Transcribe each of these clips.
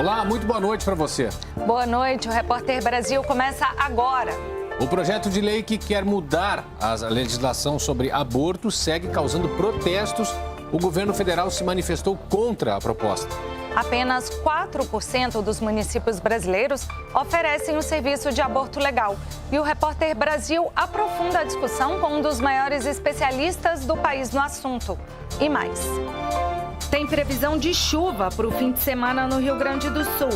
Olá, muito boa noite para você. Boa noite, o Repórter Brasil começa agora. O projeto de lei que quer mudar a legislação sobre aborto segue causando protestos. O governo federal se manifestou contra a proposta. Apenas 4% dos municípios brasileiros oferecem o serviço de aborto legal. E o Repórter Brasil aprofunda a discussão com um dos maiores especialistas do país no assunto. E mais. Tem previsão de chuva para o fim de semana no Rio Grande do Sul.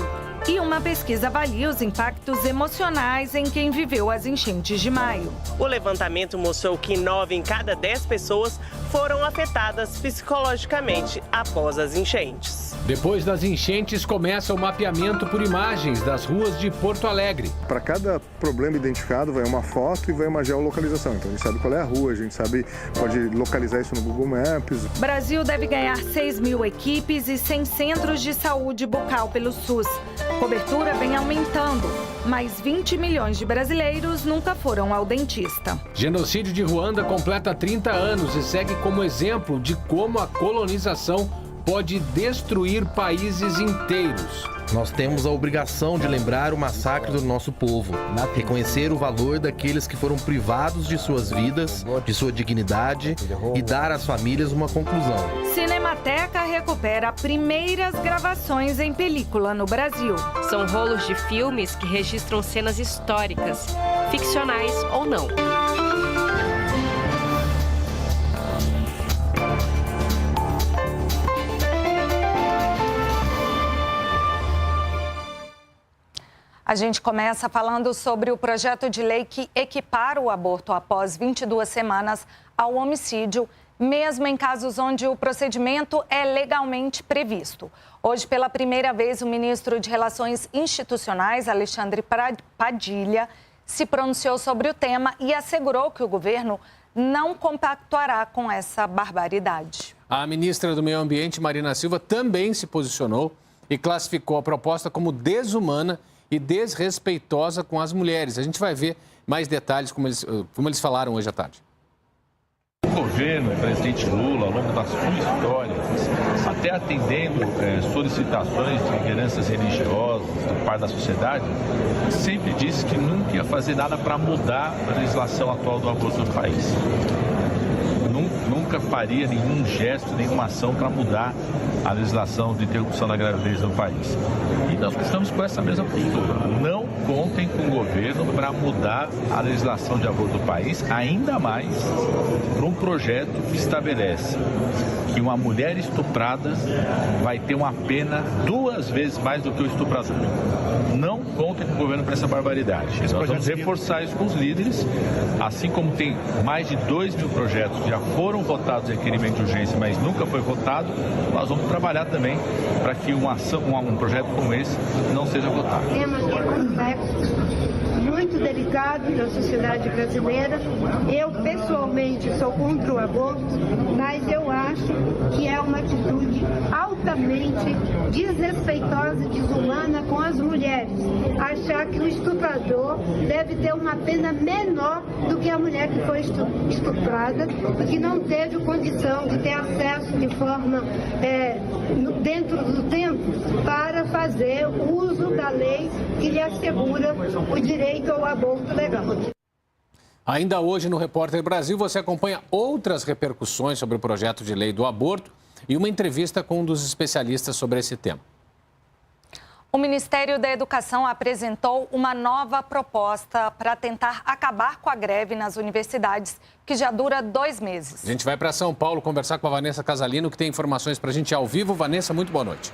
E uma pesquisa avalia os impactos emocionais em quem viveu as enchentes de maio. O levantamento mostrou que 9 em cada 10 pessoas foram afetadas psicologicamente após as enchentes. Depois das enchentes, começa o mapeamento por imagens das ruas de Porto Alegre. Para cada problema identificado, vai uma foto e vai uma geolocalização. Então a gente sabe qual é a rua, a gente sabe, pode localizar isso no Google Maps. O Brasil deve ganhar 6.000 equipes e 100 centros de saúde bucal pelo SUS. A cobertura vem aumentando, mas 20 milhões de brasileiros nunca foram ao dentista. Genocídio de Ruanda completa 30 anos e segue como exemplo de como a colonização pode destruir países inteiros. Nós temos a obrigação de lembrar o massacre do nosso povo, reconhecer o valor daqueles que foram privados de suas vidas, de sua dignidade e dar às famílias uma conclusão. Cinemateca recupera primeiras gravações em película no Brasil. São rolos de filmes que registram cenas históricas, ficcionais ou não. A gente começa falando sobre o projeto de lei que equipara o aborto após 22 semanas ao homicídio, mesmo em casos onde o procedimento é legalmente previsto. Hoje, pela primeira vez, o ministro de Relações Institucionais, Alexandre Padilha, se pronunciou sobre o tema e assegurou que o governo não compactuará com essa barbaridade. A ministra do Meio Ambiente, Marina Silva, também se posicionou e classificou a proposta como desumana e desrespeitosa com as mulheres. A gente vai ver mais detalhes como eles falaram hoje à tarde. O governo, o presidente Lula, ao longo da sua história, até atendendo solicitações de lideranças religiosas, do parte da sociedade, sempre disse que nunca ia fazer nada para mudar a legislação atual do aborto no país. Nunca faria nenhum gesto, nenhuma ação para mudar a legislação de interrupção da gravidez no país. E nós estamos com essa mesma postura. Não contem com o governo para mudar a legislação de aborto do país, ainda mais para um projeto que estabelece que uma mulher estuprada vai ter uma pena 2 vezes mais do que o estuprador. Não contem com o governo para essa barbaridade. Nós vamos reforçar isso com os líderes, assim como tem mais de 2.000 projetos que já foram votados em requerimento de urgência, mas nunca foi votado, nós vamos trabalhar também para que um projeto como esse não seja votado. Tema que é complexo, muito delicado na sociedade brasileira. Eu, pessoalmente, sou contra o aborto, mas eu acho que é uma atitude altamente desrespeitosa e desumana com as mulheres. Achar que o estuprador deve ter uma pena menor do que a mulher que foi estuprada e que não teve condição de ter acesso de forma dentro do tempo para fazer uso da lei que lhe assegura o direito ao aborto legal. Ainda hoje no Repórter Brasil você acompanha outras repercussões sobre o projeto de lei do aborto e uma entrevista com um dos especialistas sobre esse tema. O Ministério da Educação apresentou uma nova proposta para tentar acabar com a greve nas universidades, que já dura 2 meses. A gente vai para São Paulo conversar com a Vanessa Casalino, que tem informações para a gente ao vivo. Vanessa, muito boa noite.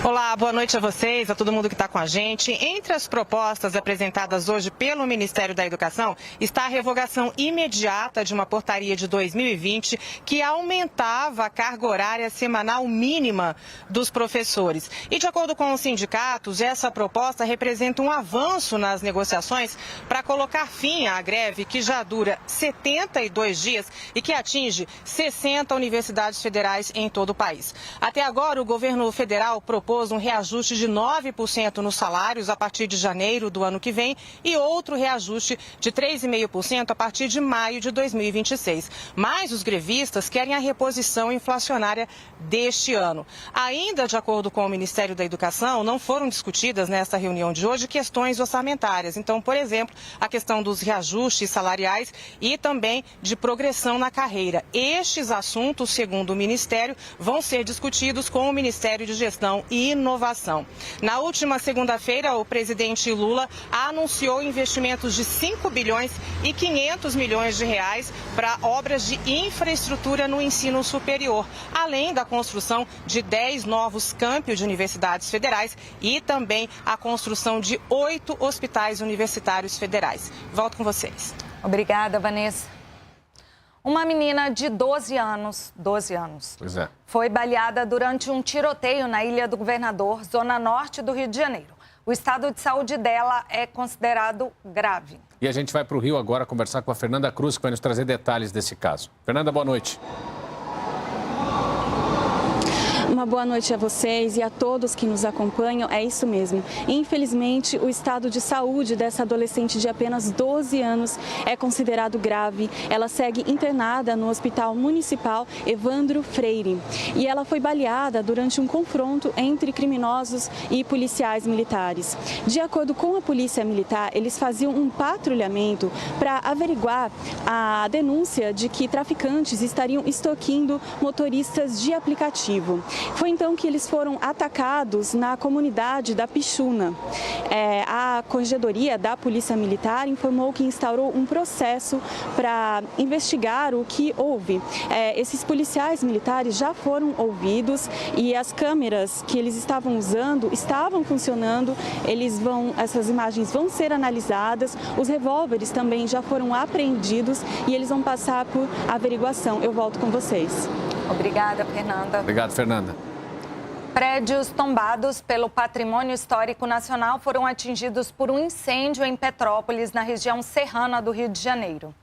Olá, boa noite a vocês, a todo mundo que está com a gente. Entre as propostas apresentadas hoje pelo Ministério da Educação está a revogação imediata de uma portaria de 2020 que aumentava a carga horária semanal mínima dos professores. E de acordo com os sindicatos, essa proposta representa um avanço nas negociações para colocar fim à greve que já dura 72 dias e que atinge 60 universidades federais em todo o país. Até agora, o governo federal propôs propôs um reajuste de 9% nos salários a partir de janeiro do ano que vem e outro reajuste de 3,5% a partir de maio de 2026. Mas os grevistas querem a reposição inflacionária deste ano. Ainda de acordo com o Ministério da Educação, não foram discutidas nesta reunião de hoje questões orçamentárias. Então, por exemplo, a questão dos reajustes salariais e também de progressão na carreira. Estes assuntos, segundo o Ministério, vão ser discutidos com o Ministério de Gestão e Inovação. Na última segunda-feira, o presidente Lula anunciou investimentos de 5 bilhões e 500 milhões de reais para obras de infraestrutura no ensino superior, além da construção de 10 novos campi de universidades federais e também a construção de 8 hospitais universitários federais. Volto com vocês. Obrigada, Vanessa. Uma menina de 12 anos, Pois é. foi baleada durante um tiroteio na Ilha do Governador, zona norte do Rio de Janeiro. O estado de saúde dela é considerado grave. E a gente vai para o Rio agora conversar com a Fernanda Cruz, que vai nos trazer detalhes desse caso. Fernanda, boa noite. Uma boa noite a vocês e a todos que nos acompanham. É isso mesmo. Infelizmente, o estado de saúde dessa adolescente de apenas 12 anos é considerado grave. Ela segue internada no Hospital Municipal Evandro Freire. E ela foi baleada durante um confronto entre criminosos e policiais militares. De acordo com a Polícia Militar, eles faziam um patrulhamento para averiguar a denúncia de que traficantes estariam extorquindo motoristas de aplicativo. Foi então que eles foram atacados na comunidade da Pichuna. A Corregedoria da Polícia Militar informou que instaurou um processo para investigar o que houve. Esses policiais militares já foram ouvidos e as câmeras que eles estavam usando estavam funcionando. Essas imagens vão ser analisadas, os revólveres também já foram apreendidos e eles vão passar por averiguação. Eu volto com vocês. Obrigada, Fernanda. Obrigado, Fernanda. Prédios tombados pelo Patrimônio Histórico Nacional foram atingidos por um incêndio em Petrópolis, na região serrana do Rio de Janeiro.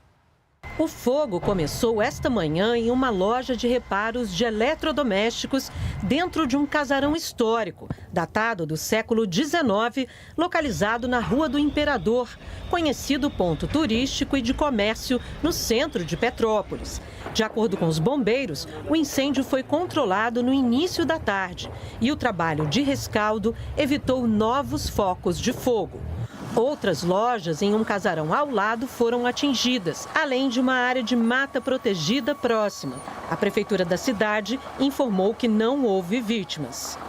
O fogo começou esta manhã em uma loja de reparos de eletrodomésticos dentro de um casarão histórico, datado do século XIX, localizado na Rua do Imperador, conhecido ponto turístico e de comércio no centro de Petrópolis. De acordo com os bombeiros, o incêndio foi controlado no início da tarde e o trabalho de rescaldo evitou novos focos de fogo. Outras lojas em um casarão ao lado foram atingidas, além de uma área de mata protegida próxima. A prefeitura da cidade informou que não houve vítimas.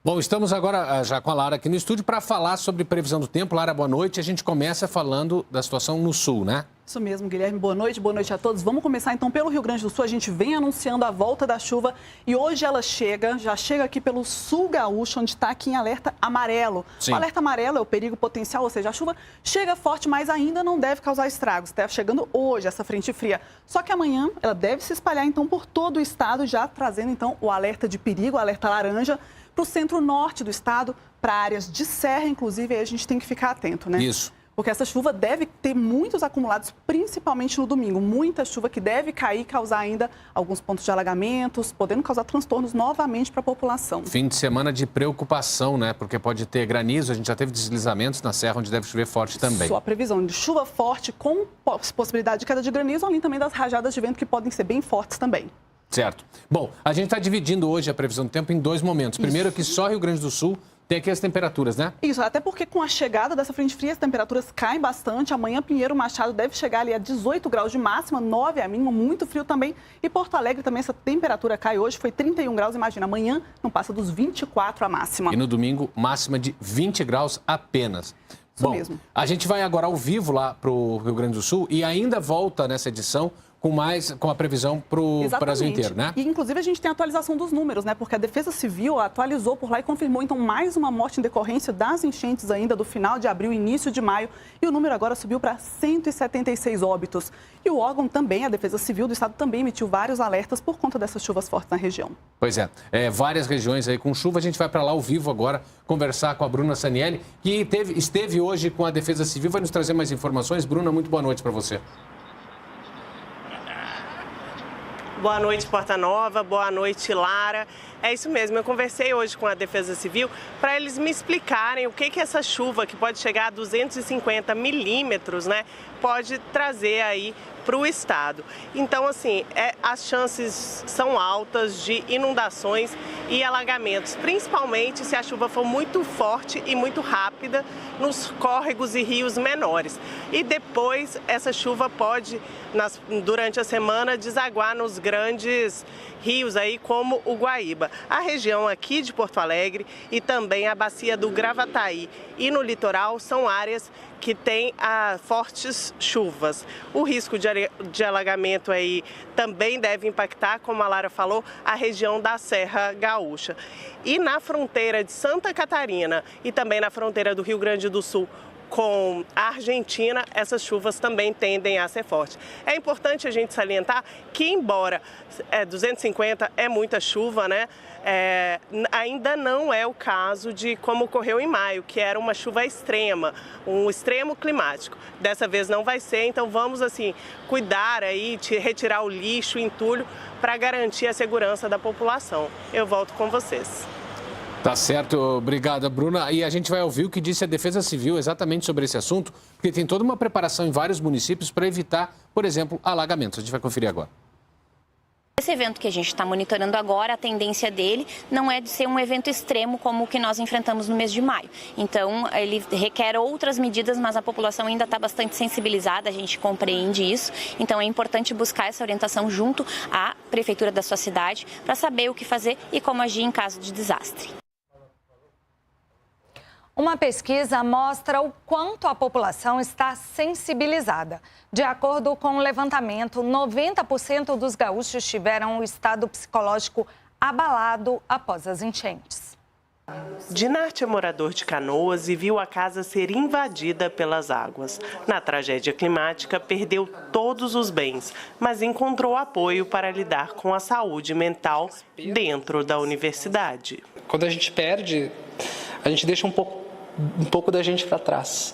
Bom, estamos agora já com a Lara aqui no estúdio para falar sobre previsão do tempo. Lara, boa noite. A gente começa falando da situação no sul, né? Isso mesmo, Guilherme. Boa noite a todos. Vamos começar então pelo Rio Grande do Sul. A gente vem anunciando a volta da chuva e hoje ela já chega aqui pelo sul gaúcho, onde está aqui em alerta amarelo. Sim. O alerta amarelo é o perigo potencial, ou seja, a chuva chega forte, mas ainda não deve causar estragos. Está chegando hoje essa frente fria. Só que amanhã ela deve se espalhar então por todo o estado, já trazendo então o alerta de perigo, o alerta laranja, para o centro-norte do estado, para áreas de serra, inclusive, aí a gente tem que ficar atento, né? Isso. Porque essa chuva deve ter muitos acumulados, principalmente no domingo. Muita chuva que deve cair e causar ainda alguns pontos de alagamentos, podendo causar transtornos novamente para a população. Fim de semana de preocupação, né? Porque pode ter granizo, a gente já teve deslizamentos na serra, onde deve chover forte também. Só a previsão de chuva forte com possibilidade de queda de granizo, além também das rajadas de vento que podem ser bem fortes também. Certo. Bom, a gente está dividindo hoje a previsão do tempo em dois momentos. Primeiro, que só Rio Grande do Sul tem aqui as temperaturas, né? Isso, até porque com a chegada dessa frente fria, as temperaturas caem bastante. Amanhã, Pinheiro Machado deve chegar ali a 18 graus de máxima, 9 a mínima, muito frio também. E Porto Alegre também, essa temperatura cai hoje, foi 31 graus, imagina, amanhã não passa dos 24 a máxima. E no domingo, máxima de 20 graus apenas. Bom, mesmo. A gente vai agora ao vivo lá para o Rio Grande do Sul e ainda volta nessa edição com a previsão para o Brasil inteiro, né? E, inclusive, a gente tem a atualização dos números, né? Porque a Defesa Civil atualizou por lá e confirmou, então, mais uma morte em decorrência das enchentes ainda do final de abril, início de maio. E o número agora subiu para 176 óbitos. E o órgão também, a Defesa Civil do Estado, também emitiu vários alertas por conta dessas chuvas fortes na região. Pois é, várias regiões aí com chuva. A gente vai para lá ao vivo agora conversar com a Bruna Sanielli, que esteve hoje com a Defesa Civil. Vai nos trazer mais informações. Bruna, muito boa noite para você. Boa noite, Porta Nova. Boa noite, Lara. É isso mesmo, eu conversei hoje com a Defesa Civil para eles me explicarem o que essa chuva, que pode chegar a 250 milímetros, né, pode trazer aí para o estado. Então, assim, as chances são altas de inundações e alagamentos, principalmente se a chuva for muito forte e muito rápida nos córregos e rios menores. E depois essa chuva pode, durante a semana, desaguar nos grandes rios aí, como o Guaíba. A região aqui de Porto Alegre e também a bacia do Gravataí e no litoral são áreas que têm fortes chuvas. O risco de alagamento aí também deve impactar, como a Lara falou, a região da Serra Gaúcha. E na fronteira de Santa Catarina e também na fronteira do Rio Grande do Sul com a Argentina, essas chuvas também tendem a ser fortes. É importante a gente salientar que, embora 250 é muita chuva, né, ainda não é o caso de como ocorreu em maio, que era uma chuva extrema, um extremo climático. Dessa vez não vai ser, então vamos assim cuidar aí de retirar o lixo, o entulho, para garantir a segurança da população. Eu volto com vocês. Tá certo, obrigada, Bruna. E a gente vai ouvir o que disse a Defesa Civil exatamente sobre esse assunto, porque tem toda uma preparação em vários municípios para evitar, por exemplo, alagamentos. A gente vai conferir agora. Esse evento que a gente está monitorando agora, a tendência dele não é de ser um evento extremo como o que nós enfrentamos no mês de maio. Então, ele requer outras medidas, mas a população ainda está bastante sensibilizada, a gente compreende isso. Então, é importante buscar essa orientação junto à prefeitura da sua cidade para saber o que fazer e como agir em caso de desastre. Uma pesquisa mostra o quanto a população está sensibilizada. De acordo com o levantamento, 90% dos gaúchos tiveram o estado psicológico abalado após as enchentes. Dinarte é morador de Canoas e viu a casa ser invadida pelas águas. Na tragédia climática, perdeu todos os bens, mas encontrou apoio para lidar com a saúde mental dentro da universidade. Quando a gente perde, a gente deixa um pouco da gente para trás.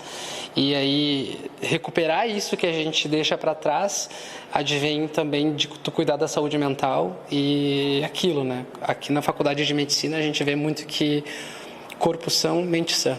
E aí, recuperar isso que a gente deixa para trás, advém também de tu cuidar da saúde mental e aquilo, né? Aqui na Faculdade de Medicina a gente vê muito que corpo são, mente sã.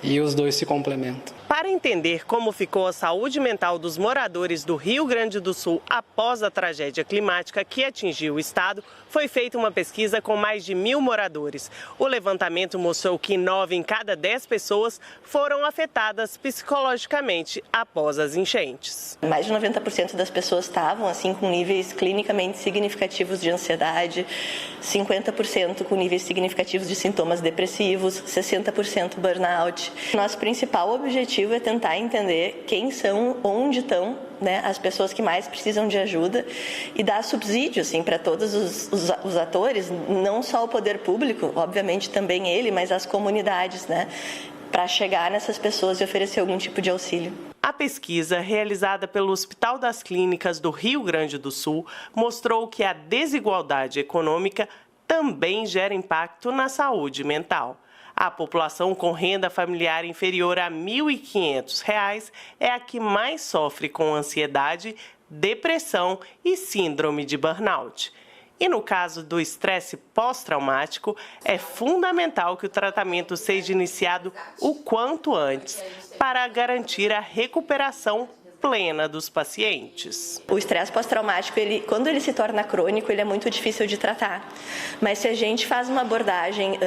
E os dois se complementam. Para entender como ficou a saúde mental dos moradores do Rio Grande do Sul após a tragédia climática que atingiu o estado, foi feita uma pesquisa com mais de 1.000 moradores. O levantamento mostrou que 9 em cada 10 pessoas foram afetadas psicologicamente após as enchentes. Mais de 90% das pessoas estavam assim com níveis clinicamente significativos de ansiedade, 50% com níveis significativos de sintomas depressivos, 60% burnout. Nosso principal objetivo é tentar entender quem são, onde estão, né, as pessoas que mais precisam de ajuda e dar subsídio assim, para todos os atores, não só o poder público, obviamente também ele, mas as comunidades, né, para chegar nessas pessoas e oferecer algum tipo de auxílio. A pesquisa, realizada pelo Hospital das Clínicas do Rio Grande do Sul, mostrou que a desigualdade econômica também gera impacto na saúde mental. A população com renda familiar inferior a R$ 1.500 é a que mais sofre com ansiedade, depressão e síndrome de burnout. E no caso do estresse pós-traumático, é fundamental que o tratamento seja iniciado o quanto antes, para garantir a recuperação plena dos pacientes. O estresse pós-traumático, quando ele se torna crônico, ele é muito difícil de tratar. Mas se a gente faz uma abordagem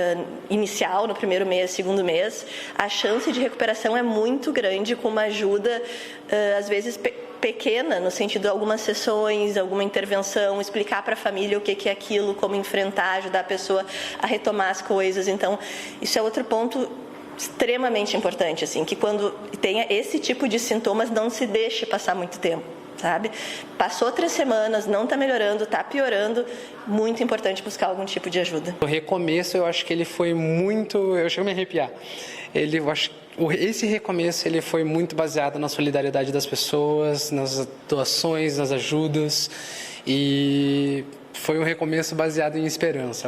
inicial, no primeiro mês, segundo mês, a chance de recuperação é muito grande, com uma ajuda, às vezes, pequena, no sentido de algumas sessões, alguma intervenção, explicar para a família o que é aquilo, como enfrentar, ajudar a pessoa a retomar as coisas. Então, isso é outro ponto extremamente importante, assim, que quando tenha esse tipo de sintomas, não se deixe passar muito tempo, sabe? Passou 3 semanas, não está melhorando, está piorando, muito importante buscar algum tipo de ajuda. O recomeço, eu acho que ele foi muito... Eu chego a me arrepiar. Esse recomeço ele foi muito baseado na solidariedade das pessoas, nas doações, nas ajudas, e foi um recomeço baseado em esperança.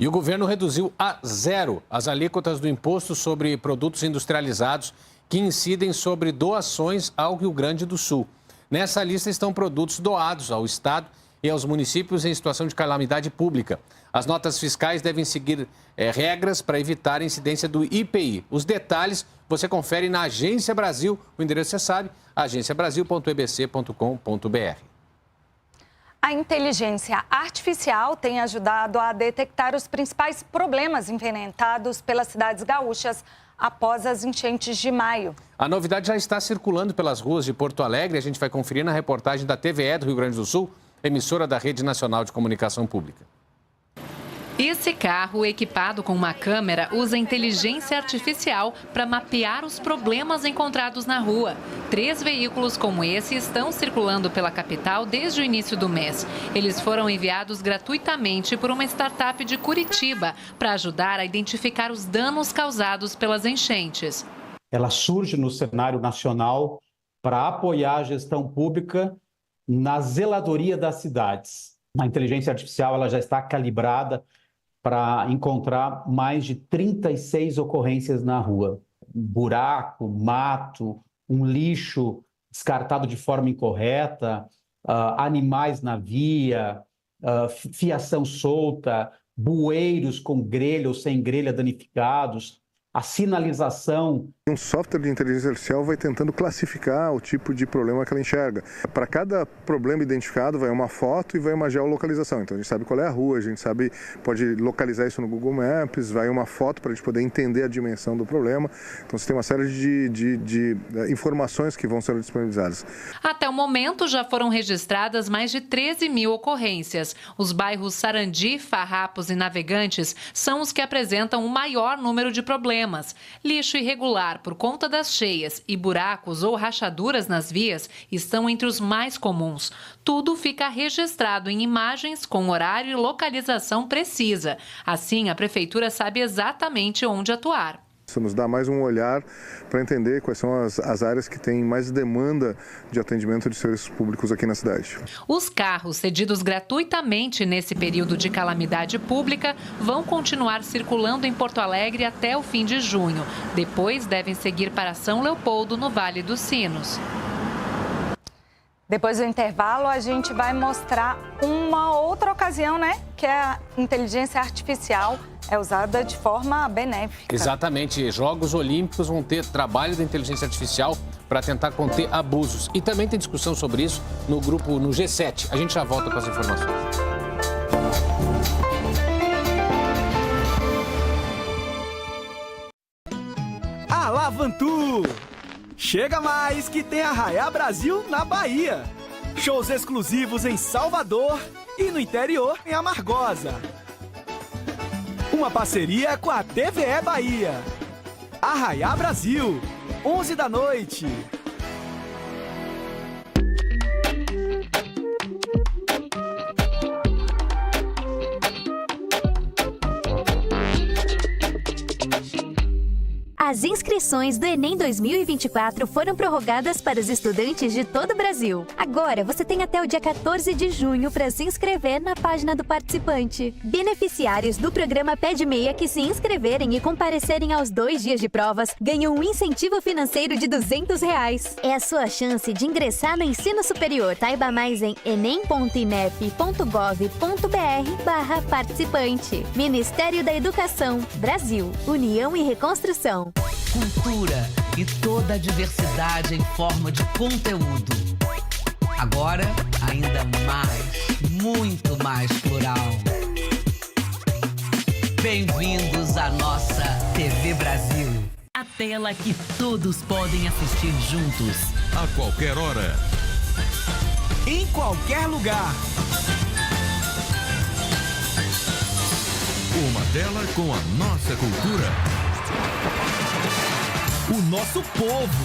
E o governo reduziu a 0 as alíquotas do imposto sobre produtos industrializados que incidem sobre doações ao Rio Grande do Sul. Nessa lista estão produtos doados ao Estado e aos municípios em situação de calamidade pública. As notas fiscais devem seguir regras para evitar a incidência do IPI. Os detalhes você confere na Agência Brasil. O endereço você sabe, agenciabrasil.ebc.com.br. A inteligência artificial tem ajudado a detectar os principais problemas enfrentados pelas cidades gaúchas após as enchentes de maio. A novidade já está circulando pelas ruas de Porto Alegre. A gente vai conferir na reportagem da TVE do Rio Grande do Sul, emissora da Rede Nacional de Comunicação Pública. Esse carro, equipado com uma câmera, usa inteligência artificial para mapear os problemas encontrados na rua. 3 veículos como esse estão circulando pela capital desde o início do mês. Eles foram enviados gratuitamente por uma startup de Curitiba para ajudar a identificar os danos causados pelas enchentes. Ela surge no cenário nacional para apoiar a gestão pública na zeladoria das cidades. A inteligência artificial ela já está calibrada para encontrar mais de 36 ocorrências na rua. Um buraco, mato, um lixo descartado de forma incorreta, animais na via, fiação solta, bueiros com grelha ou sem grelha danificados, a sinalização. Um software de inteligência artificial vai tentando classificar o tipo de problema que ela enxerga. Para cada problema identificado vai uma foto e vai uma geolocalização. Então a gente sabe qual é a rua, a gente sabe, pode localizar isso no Google Maps, vai uma foto para a gente poder entender a dimensão do problema. Então você tem uma série de informações que vão ser disponibilizadas. Até o momento já foram registradas mais de 13 mil ocorrências. Os bairros Sarandi, Farrapos e Navegantes são os que apresentam o maior número de problemas. Lixo irregular por conta das cheias e buracos ou rachaduras nas vias estão entre os mais comuns. Tudo fica registrado em imagens com horário e localização precisa. Assim, a prefeitura sabe exatamente onde atuar. Isso nos dá mais um olhar para entender quais são as áreas que têm mais demanda de atendimento de serviços públicos aqui na cidade. Os carros cedidos gratuitamente nesse período de calamidade pública vão continuar circulando em Porto Alegre até o fim de junho. Depois devem seguir para São Leopoldo, no Vale dos Sinos. Depois do intervalo, a gente vai mostrar uma outra ocasião, né? Que a inteligência artificial é usada de forma benéfica. Exatamente. Jogos Olímpicos vão ter trabalho da inteligência artificial para tentar conter abusos. E também tem discussão sobre isso no grupo, no G7. A gente já volta com as informações. Alavantu! Chega mais que tem Arraiá Brasil na Bahia. Shows exclusivos em Salvador e no interior em Amargosa. Uma parceria com a TVE Bahia. Arraiá Brasil, 11 da noite. As inscrições do Enem 2024 foram prorrogadas para os estudantes de todo o Brasil. Agora, você tem até o dia 14 de junho para se inscrever na página do participante. Beneficiários do programa Pede Meia que se inscreverem e comparecerem aos 2 dias de provas ganham um incentivo financeiro de R$200. É a sua chance de ingressar no ensino superior. Saiba mais em enem.inep.gov.br/participante. Ministério da Educação, Brasil, União e Reconstrução. Cultura e toda a diversidade em forma de conteúdo. Agora, ainda mais, muito mais plural. Bem-vindos à nossa TV Brasil. A tela que todos podem assistir juntos. A qualquer hora. Em qualquer lugar. Uma tela com a nossa cultura. O nosso povo.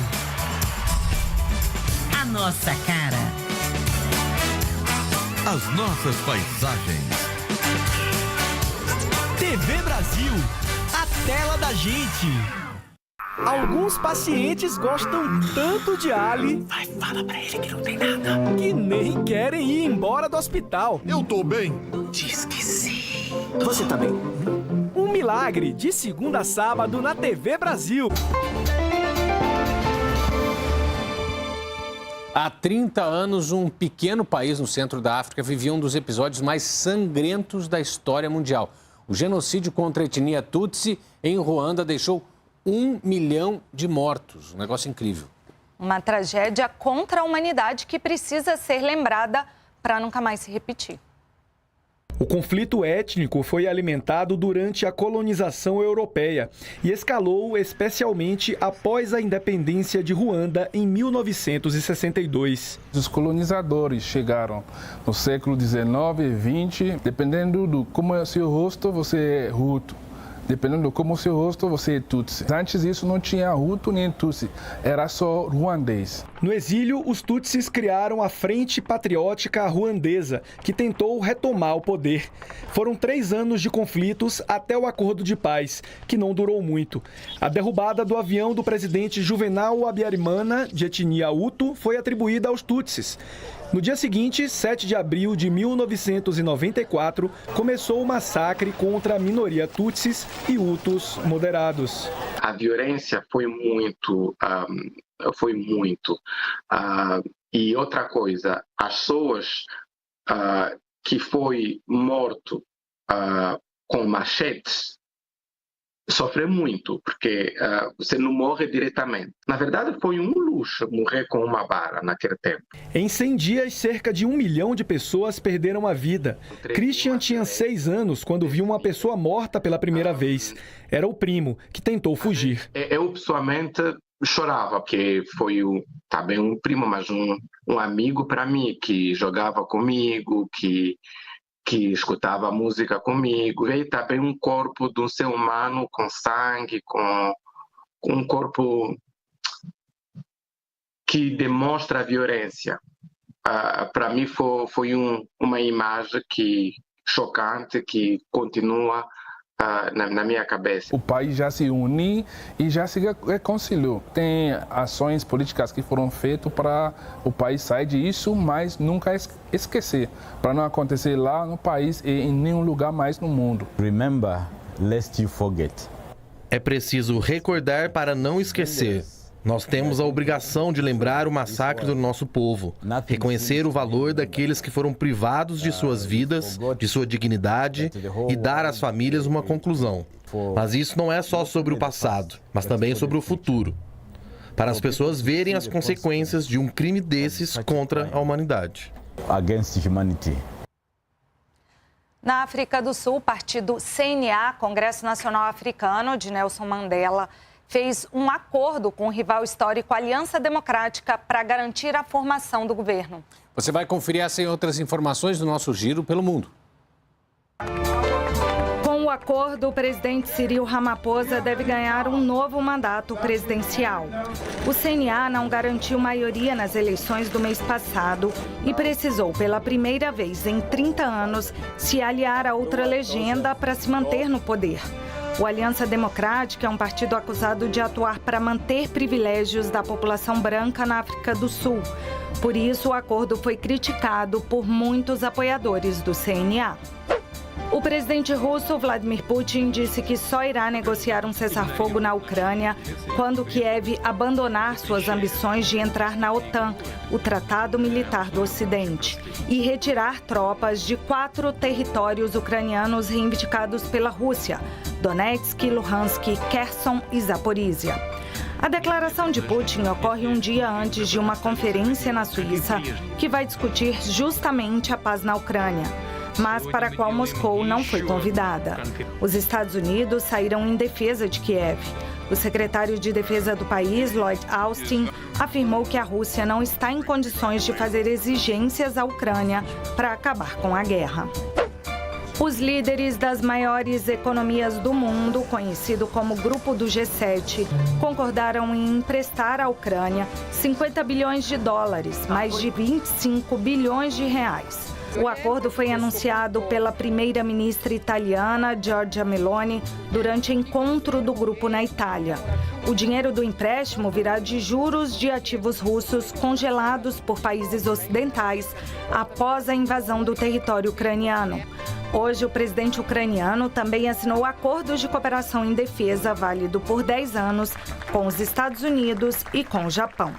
A nossa cara. As nossas paisagens. TV Brasil, a tela da gente. Alguns pacientes gostam tanto de Ali. Vai, fala pra ele que não tem nada. Que nem querem ir embora do hospital. Eu tô bem. Diz que sim. Você tá bem? Um milagre, de segunda a sábado na TV Brasil. Há 30 anos, um pequeno país no centro da África vivia um dos episódios mais sangrentos da história mundial. O genocídio contra a etnia Tutsi em Ruanda deixou 1 milhão de mortos. Um negócio incrível. Uma tragédia contra a humanidade que precisa ser lembrada para nunca mais se repetir. O conflito étnico foi alimentado durante a colonização europeia e escalou especialmente após a independência de Ruanda em 1962. Os colonizadores chegaram no século XIX e XX, dependendo do como é o seu rosto, você é Hutu. Dependendo do como o seu rosto, você é Tutsi. Antes disso não tinha Hutu nem Tutsi, era só ruandês. No exílio, os Tutsis criaram a Frente Patriótica Ruandesa, que tentou retomar o poder. Foram 3 anos de conflitos até o acordo de paz, que não durou muito. A derrubada do avião do presidente Juvenal Habyarimana, de etnia Hutu, foi atribuída aos Tutsis. No dia seguinte, 7 de abril de 1994, começou o massacre contra a minoria Tutsis e Hutus moderados. A violência foi muito. E outra coisa, as pessoas que foi morto com machetes sofrem muito, porque você não morre diretamente. Na verdade, foi um luxo morrer com uma vara naquele tempo. Em 100 dias, cerca de 1 milhão de pessoas perderam a vida. Christian tinha 6 anos quando viu uma pessoa morta pela primeira vez. Era o primo, que tentou fugir. Eu, pessoalmente, chorava, porque foi também um primo, mas um amigo para mim, que jogava comigo, que escutava música comigo. E também um corpo de um ser humano com sangue, com um corpo que demonstra a violência. Para mim foi uma imagem chocante que continua na minha cabeça. O país já se uniu e já se reconciliou. Tem ações políticas que foram feitas para o país sair disso, mas nunca esquecer, para não acontecer lá no país e em nenhum lugar mais no mundo. Remember, lest you forget. É preciso recordar para não esquecer. Nós temos a obrigação de lembrar o massacre do nosso povo, reconhecer o valor daqueles que foram privados de suas vidas, de sua dignidade e dar às famílias uma conclusão. Mas isso não é só sobre o passado, mas também sobre o futuro, para as pessoas verem as consequências de um crime desses contra a humanidade. Against humanity. Na África do Sul, o partido CNA, Congresso Nacional Africano, de Nelson Mandela, fez um acordo com o rival histórico Aliança Democrática para garantir a formação do governo. Você vai conferir essa e outras informações do nosso Giro pelo Mundo. Com o acordo, o presidente Cyril Ramaphosa deve ganhar um novo mandato presidencial. O CNA não garantiu maioria nas eleições do mês passado e precisou, pela primeira vez em 30 anos, se aliar a outra legenda para se manter no poder. O Aliança Democrática é um partido acusado de atuar para manter privilégios da população branca na África do Sul. Por isso, o acordo foi criticado por muitos apoiadores do CNA. O presidente russo Vladimir Putin disse que só irá negociar um cessar-fogo na Ucrânia quando Kiev abandonar suas ambições de entrar na OTAN, o Tratado Militar do Ocidente, e retirar tropas de 4 territórios ucranianos reivindicados pela Rússia: Donetsk, Luhansk, Kherson e Zaporizhia. A declaração de Putin ocorre um dia antes de uma conferência na Suíça que vai discutir justamente a paz na Ucrânia, mas para a qual Moscou não foi convidada. Os Estados Unidos saíram em defesa de Kiev. O secretário de Defesa do país, Lloyd Austin, afirmou que a Rússia não está em condições de fazer exigências à Ucrânia para acabar com a guerra. Os líderes das maiores economias do mundo, conhecido como Grupo do G7, concordaram em emprestar à Ucrânia 50 bilhões de dólares, mais de 25 bilhões de reais. O acordo foi anunciado pela primeira-ministra italiana, Giorgia Meloni, durante encontro do grupo na Itália. O dinheiro do empréstimo virá de juros de ativos russos congelados por países ocidentais após a invasão do território ucraniano. Hoje, o presidente ucraniano também assinou acordos de cooperação em defesa válido por 10 anos com os Estados Unidos e com o Japão.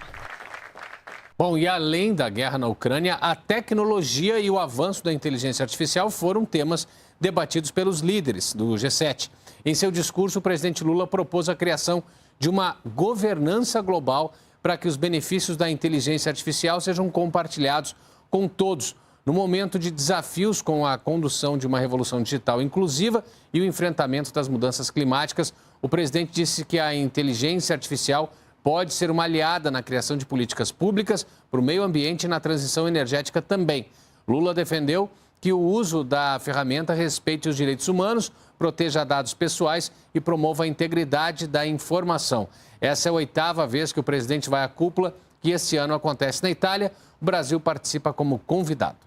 Bom, e além da guerra na Ucrânia, a tecnologia e o avanço da inteligência artificial foram temas debatidos pelos líderes do G7. Em seu discurso, o presidente Lula propôs a criação de uma governança global para que os benefícios da inteligência artificial sejam compartilhados com todos, no momento de desafios com a condução de uma revolução digital inclusiva e o enfrentamento das mudanças climáticas. O presidente disse que a inteligência artificial pode ser uma aliada na criação de políticas públicas para o meio ambiente e na transição energética também. Lula defendeu que o uso da ferramenta respeite os direitos humanos, proteja dados pessoais e promova a integridade da informação. Essa é a 8ª vez que o presidente vai à cúpula, que este ano acontece na Itália. O Brasil participa como convidado.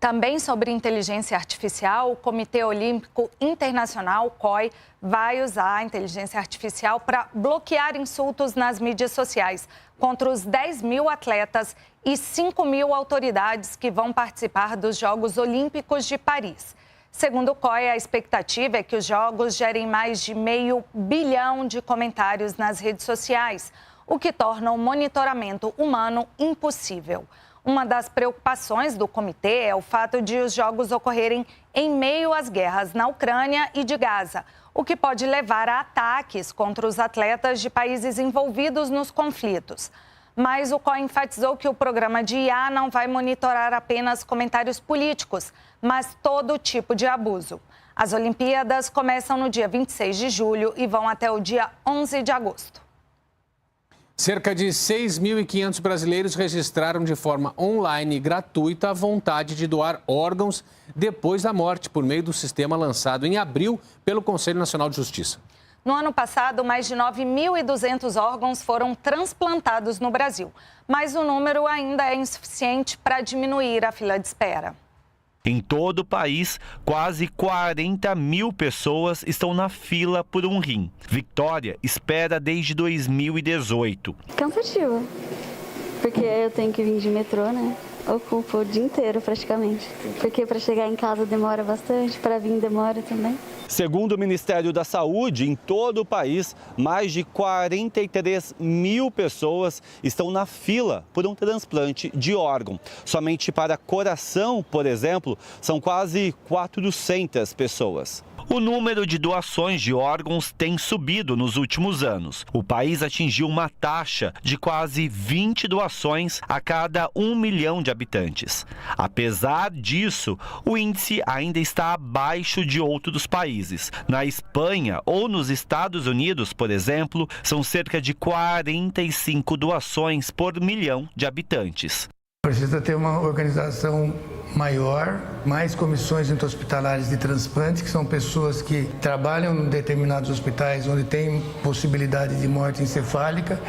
Também sobre inteligência artificial, o Comitê Olímpico Internacional, COI, vai usar a inteligência artificial para bloquear insultos nas mídias sociais contra os 10 mil atletas e 5 mil autoridades que vão participar dos Jogos Olímpicos de Paris. Segundo o COI, a expectativa é que os Jogos gerem mais de $500 milhão de comentários nas redes sociais, o que torna o monitoramento humano impossível. Uma das preocupações do comitê é o fato de os jogos ocorrerem em meio às guerras na Ucrânia e de Gaza, o que pode levar a ataques contra os atletas de países envolvidos nos conflitos. Mas o COI enfatizou que o programa de IA não vai monitorar apenas comentários políticos, mas todo tipo de abuso. As Olimpíadas começam no dia 26 de julho e vão até o dia 11 de agosto. Cerca de 6.500 brasileiros registraram de forma online e gratuita a vontade de doar órgãos depois da morte, por meio do sistema lançado em abril pelo Conselho Nacional de Justiça. No ano passado, mais de 9.200 órgãos foram transplantados no Brasil, mas o número ainda é insuficiente para diminuir a fila de espera. Em todo o país, quase 40 mil pessoas estão na fila por um rim. Vitória espera desde 2018. Cansativo, porque eu tenho que vir de metrô, né? Ocupo o dia inteiro praticamente, porque para chegar em casa demora bastante, para vir demora também. Segundo o Ministério da Saúde, em todo o país, mais de 43 mil pessoas estão na fila por um transplante de órgão. Somente para coração, por exemplo, são quase 400 pessoas. O número de doações de órgãos tem subido nos últimos anos. O país atingiu uma taxa de quase 20 doações a cada 1 milhão de habitantes. Apesar disso, o índice ainda está abaixo de outros países. Na Espanha ou nos Estados Unidos, por exemplo, são cerca de 45 doações por milhão de habitantes. Precisa ter uma organização maior, mais comissões intra-hospitalares de transplante, que são pessoas que trabalham em determinados hospitais onde tem possibilidade de morte encefálica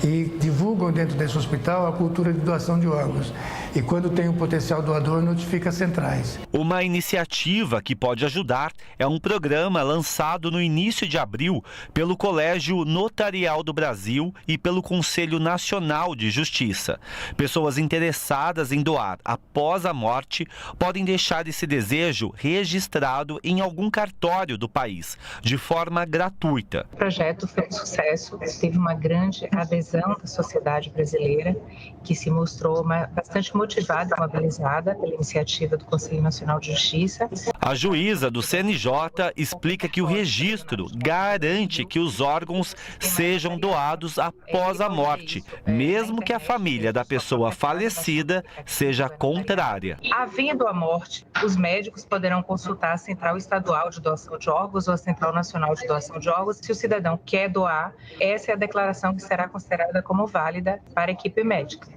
e divulgam dentro desse hospital a cultura de doação de órgãos. E quando tem um potencial doador, notifica as centrais. Uma iniciativa que pode ajudar é um programa lançado no início de abril pelo Colégio Notarial do Brasil e pelo Conselho Nacional de Justiça. Pessoas interessadas em doar após a morte podem deixar esse desejo registrado em algum cartório do país, de forma gratuita. O projeto foi um sucesso, teve uma grande adesão da sociedade brasileira, que se mostrou bastante motivada e mobilizada pela iniciativa do Conselho Nacional de Justiça. A juíza do CNJ explica que o registro garante que os órgãos sejam doados após a morte, mesmo que a família da pessoa falecida seja contrária. Havendo a morte, os médicos poderão consultar a Central Estadual de Doação de Órgãos ou a Central Nacional de Doação de Órgãos. Se o cidadão quer doar, essa é a declaração que será considerada como válida para a equipe médica.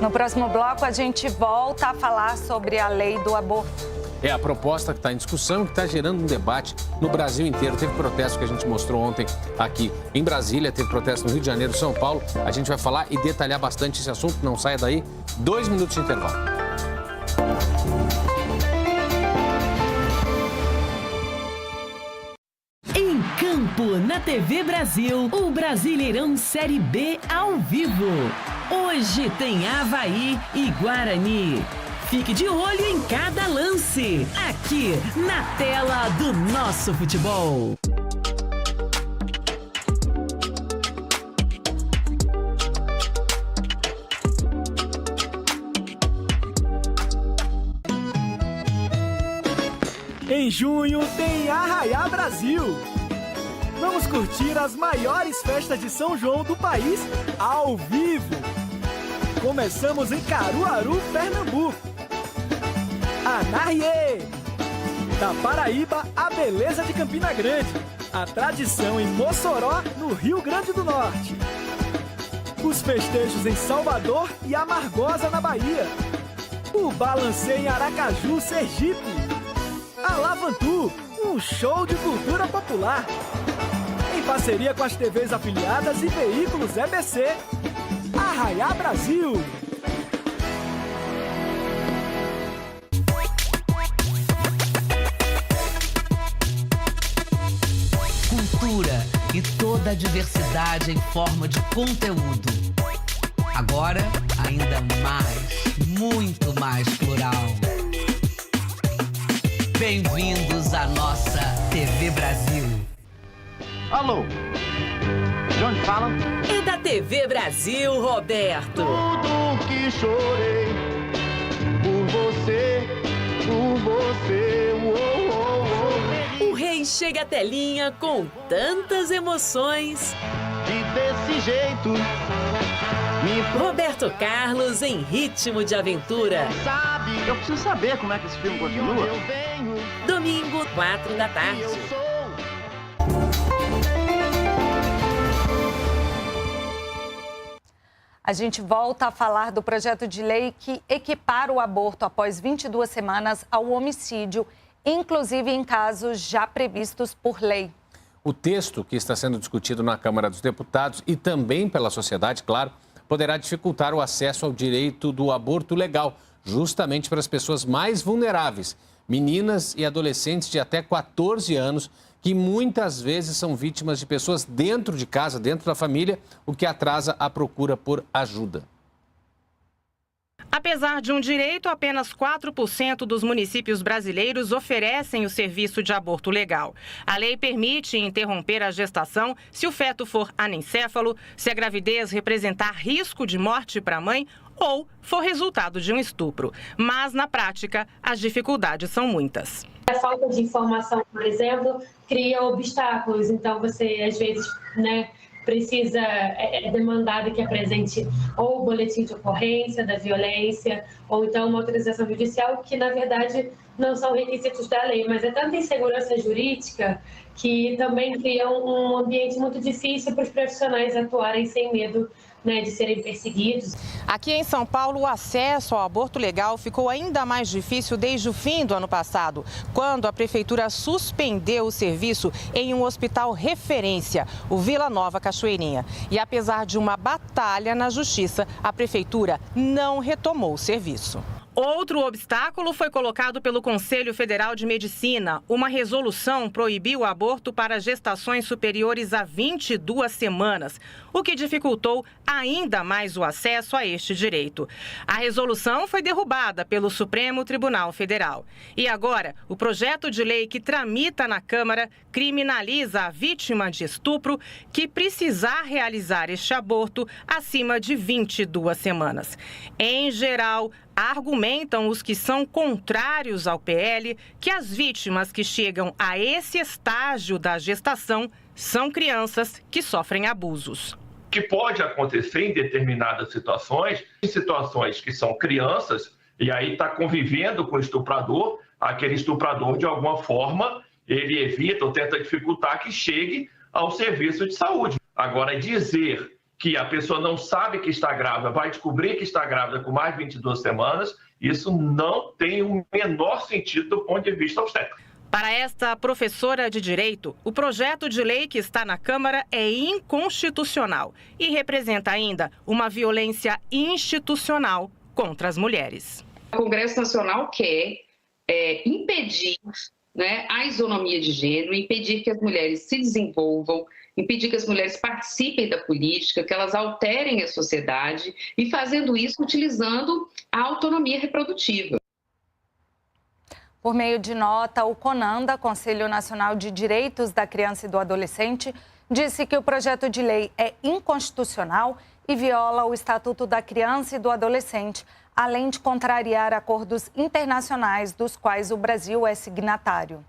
No próximo bloco, a gente volta a falar sobre a lei do aborto. É a proposta que está em discussão, que está gerando um debate no Brasil inteiro. Teve protesto que a gente mostrou ontem aqui em Brasília, teve protesto no Rio de Janeiro, São Paulo. A gente vai falar e detalhar bastante esse assunto, não saia daí. 2 minutos de intervalo. Em campo, na TV Brasil, o Brasileirão Série B ao vivo. Hoje tem Avaí e Guarani. Fique de olho em cada lance, aqui na tela do Nosso Futebol. Em junho tem Arraiá Brasil. Vamos curtir as maiores festas de São João do país ao vivo. Começamos em Caruaru, Pernambuco. Anarie! Da Paraíba, a beleza de Campina Grande. A tradição em Mossoró, no Rio Grande do Norte. Os festejos em Salvador e Amargosa, na Bahia. O Balancê em Aracaju, Sergipe. A Lavantu, um show de cultura popular. Em parceria com as TVs afiliadas e veículos EBC. Arraiá Brasil. Cultura e toda a diversidade em forma de conteúdo. Agora, ainda mais, muito mais plural. Bem-vindos à nossa TV Brasil. Alô, de onde fala? É da TV Brasil, Roberto. Tudo que chorei por você, O rei chega à telinha com tantas emoções. E desse jeito, Roberto Carlos em ritmo de aventura. eu preciso saber como é que esse filme continua. Domingo, 4 da tarde. A gente volta a falar do projeto de lei que equipara o aborto após 22 semanas ao homicídio, inclusive em casos já previstos por lei. O texto que está sendo discutido na Câmara dos Deputados e também pela sociedade, claro, poderá dificultar o acesso ao direito do aborto legal, justamente para as pessoas mais vulneráveis, meninas e adolescentes de até 14 anos, que muitas vezes são vítimas de pessoas dentro de casa, dentro da família, o que atrasa a procura por ajuda. Apesar de um direito, apenas 4% dos municípios brasileiros oferecem o serviço de aborto legal. A lei permite interromper a gestação se o feto for anencéfalo, se a gravidez representar risco de morte para a mãe ou for resultado de um estupro. Mas, na prática, as dificuldades são muitas. A falta de informação, por exemplo, cria obstáculos. Então, você, às vezes, precisa, é demandado que apresente ou o boletim de ocorrência da violência, ou então uma autorização judicial, que, na verdade, não são requisitos da lei, mas é tanta insegurança jurídica que também cria um ambiente muito difícil para os profissionais atuarem sem medo de serem perseguidos. Aqui em São Paulo, o acesso ao aborto legal ficou ainda mais difícil desde o fim do ano passado, quando a prefeitura suspendeu o serviço em um hospital referência, o Vila Nova Cachoeirinha. E apesar de uma batalha na justiça, a prefeitura não retomou o serviço. Outro obstáculo foi colocado pelo Conselho Federal de Medicina. Uma resolução proibiu o aborto para gestações superiores a 22 semanas, o que dificultou ainda mais o acesso a este direito. A resolução foi derrubada pelo Supremo Tribunal Federal. E agora, o projeto de lei que tramita na Câmara criminaliza a vítima de estupro que precisar realizar este aborto acima de 22 semanas. Em geral, argumentam os que são contrários ao PL que as vítimas que chegam a esse estágio da gestação são crianças que sofrem abusos. Que pode acontecer em determinadas situações, em situações que são crianças, e aí está convivendo com o estuprador, aquele estuprador de alguma forma, ele evita ou tenta dificultar que chegue ao serviço de saúde. Agora, dizer que a pessoa não sabe que está grávida, vai descobrir que está grávida com mais de 22 semanas, isso não tem o menor sentido do ponto de vista obstétrico. Para esta professora de Direito, o projeto de lei que está na Câmara é inconstitucional e representa ainda uma violência institucional contra as mulheres. O Congresso Nacional quer impedir a isonomia de gênero, impedir que as mulheres se desenvolvam, impedir que as mulheres participem da política, que elas alterem a sociedade e fazendo isso utilizando a autonomia reprodutiva. Por meio de nota, o CONANDA, Conselho Nacional de Direitos da Criança e do Adolescente, disse que o projeto de lei é inconstitucional e viola o Estatuto da Criança e do Adolescente, além de contrariar acordos internacionais dos quais o Brasil é signatário.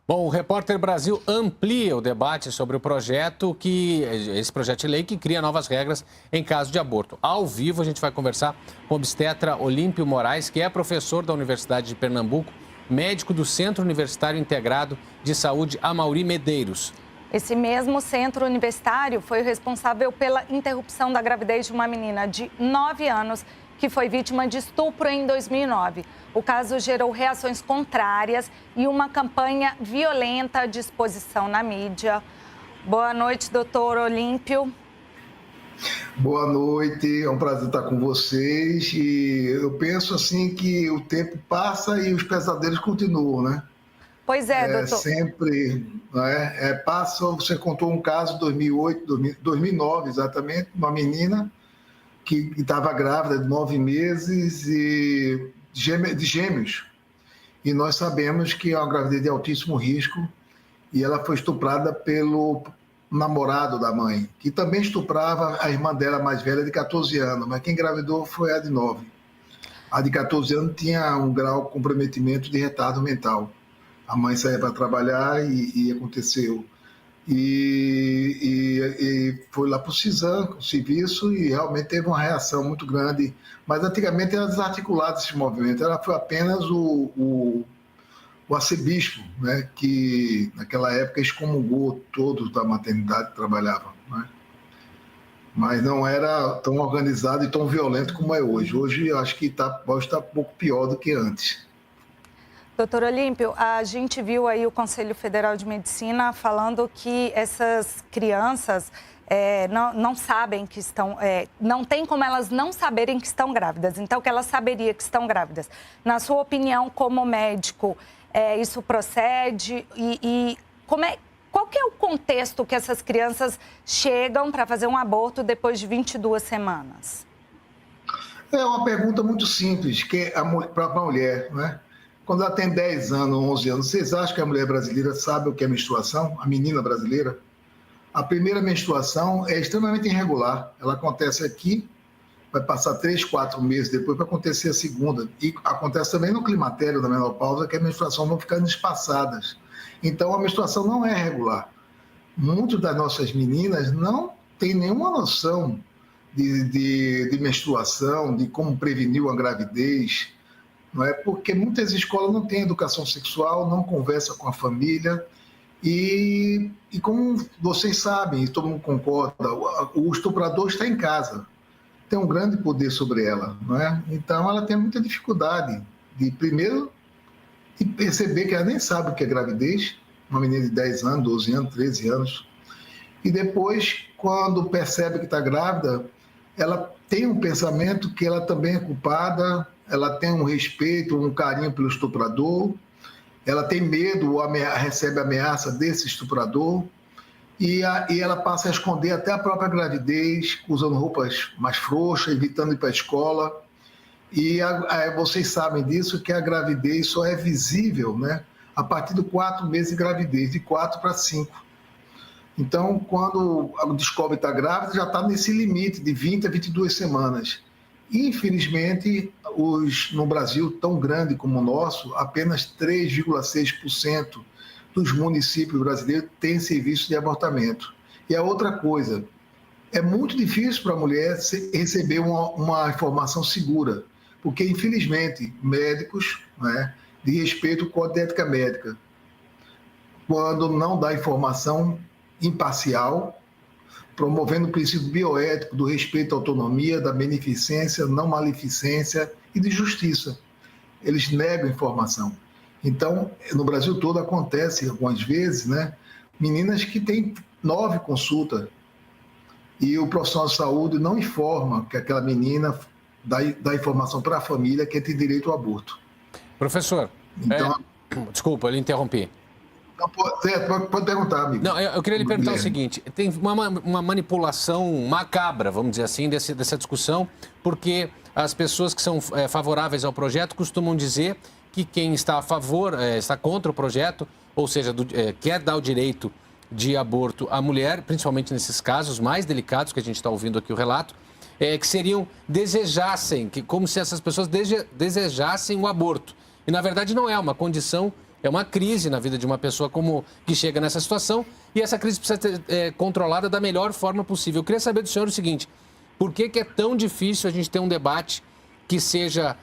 Bom, o Repórter Brasil amplia o debate sobre o projeto esse projeto de lei que cria novas regras em caso de aborto. Ao vivo, a gente vai conversar com o obstetra Olímpio Moraes, que é professor da Universidade de Pernambuco, médico do Centro Universitário Integrado de Saúde Amaury Medeiros. Esse mesmo centro universitário foi o responsável pela interrupção da gravidez de uma menina de 9 anos que foi vítima de estupro em 2009. O caso gerou reações contrárias e uma campanha violenta de exposição na mídia. Boa noite, doutor Olímpio. Boa noite, é um prazer estar com vocês. E eu penso assim que o tempo passa e os pesadelos continuam, né? Pois é, doutor. Sempre, né? Passa, você contou um caso em 2009, exatamente, uma menina que estava grávida de 9 meses e de gêmeos. E nós sabemos que é uma gravidez de altíssimo risco e ela foi estuprada pelo namorado da mãe, que também estuprava a irmã dela mais velha de 14 anos, mas quem engravidou foi a de 9. A de 14 anos tinha um grau de comprometimento de retardo mental. A mãe saía para trabalhar e aconteceu. E foi lá para o CISAM, o serviço, e realmente teve uma reação muito grande. Mas antigamente era desarticulado esse movimento, ela foi apenas o arcebispo, né, que naquela época excomungou todos da maternidade que trabalhavam, né? Mas não era tão organizado e tão violento como é hoje. Hoje eu acho que pode estar um pouco pior do que antes. Doutor Olímpio, a gente viu aí o Conselho Federal de Medicina falando que essas crianças não sabem que estão... não tem como elas não saberem que estão grávidas. Então, que elas saberiam que estão grávidas. Na sua opinião, como médico, isso procede? Qual que é o contexto que essas crianças chegam para fazer um aborto depois de 22 semanas? É uma pergunta muito simples, que é para a mulher, né? Quando ela tem 10 anos, 11 anos, vocês acham que a mulher brasileira sabe o que é menstruação? A menina brasileira? A primeira menstruação é extremamente irregular. Ela acontece aqui, vai passar 3, 4 meses depois para acontecer a segunda. E acontece também no climatério da menopausa, que a menstruação vão ficando espaçadas. Então, a menstruação não é regular. Muitas das nossas meninas não têm nenhuma noção de menstruação, de como prevenir uma gravidez, não é? Porque muitas escolas não têm educação sexual, não conversam com a família e como vocês sabem, e todo mundo concorda, o estuprador está em casa, tem um grande poder sobre ela, não é? Então ela tem muita dificuldade de, primeiro, de perceber que ela nem sabe o que é gravidez, uma menina de 10 anos, 12 anos, 13 anos, e depois, quando percebe que está grávida, ela tem um pensamento que ela também é culpada, ela tem um respeito, um carinho pelo estuprador, ela tem medo ou recebe ameaça desse estuprador e ela passa a esconder até a própria gravidez, usando roupas mais frouxas, evitando ir para a escola. E vocês sabem disso, que a gravidez só é visível, né, a partir de 4 meses de gravidez, de 4 para 5. Então, quando descobre que está grávida, já está nesse limite de 20 a 22 semanas. Infelizmente, no Brasil tão grande como o nosso, apenas 3,6% dos municípios brasileiros têm serviço de abortamento. E a outra coisa, é muito difícil para a mulher receber uma informação segura, porque, infelizmente, médicos, né, de respeito ao Código de Ética Médica, quando não dá informação imparcial, promovendo o princípio bioético do respeito à autonomia, da beneficência, não maleficência e de justiça. Eles negam informação. Então, no Brasil todo acontece, algumas vezes, né, meninas que têm 9 consultas e o profissional de saúde não informa que aquela menina dá informação para a família que tem direito ao aborto. Professor, então, desculpa, eu lhe interrompi. Pode perguntar, amigo. Não, eu queria lhe perguntar o seguinte, tem uma manipulação macabra, vamos dizer assim, dessa discussão, porque as pessoas que são favoráveis ao projeto costumam dizer que quem está a favor, está contra o projeto, ou seja, quer dar o direito de aborto à mulher, principalmente nesses casos mais delicados que a gente está ouvindo aqui o relato, que desejassem, como se essas pessoas desejassem o aborto. E, na verdade, não é uma condição, é uma crise na vida de uma pessoa que chega nessa situação, e essa crise precisa ser controlada da melhor forma possível. Eu queria saber do senhor o seguinte: por que é tão difícil a gente ter um debate que seja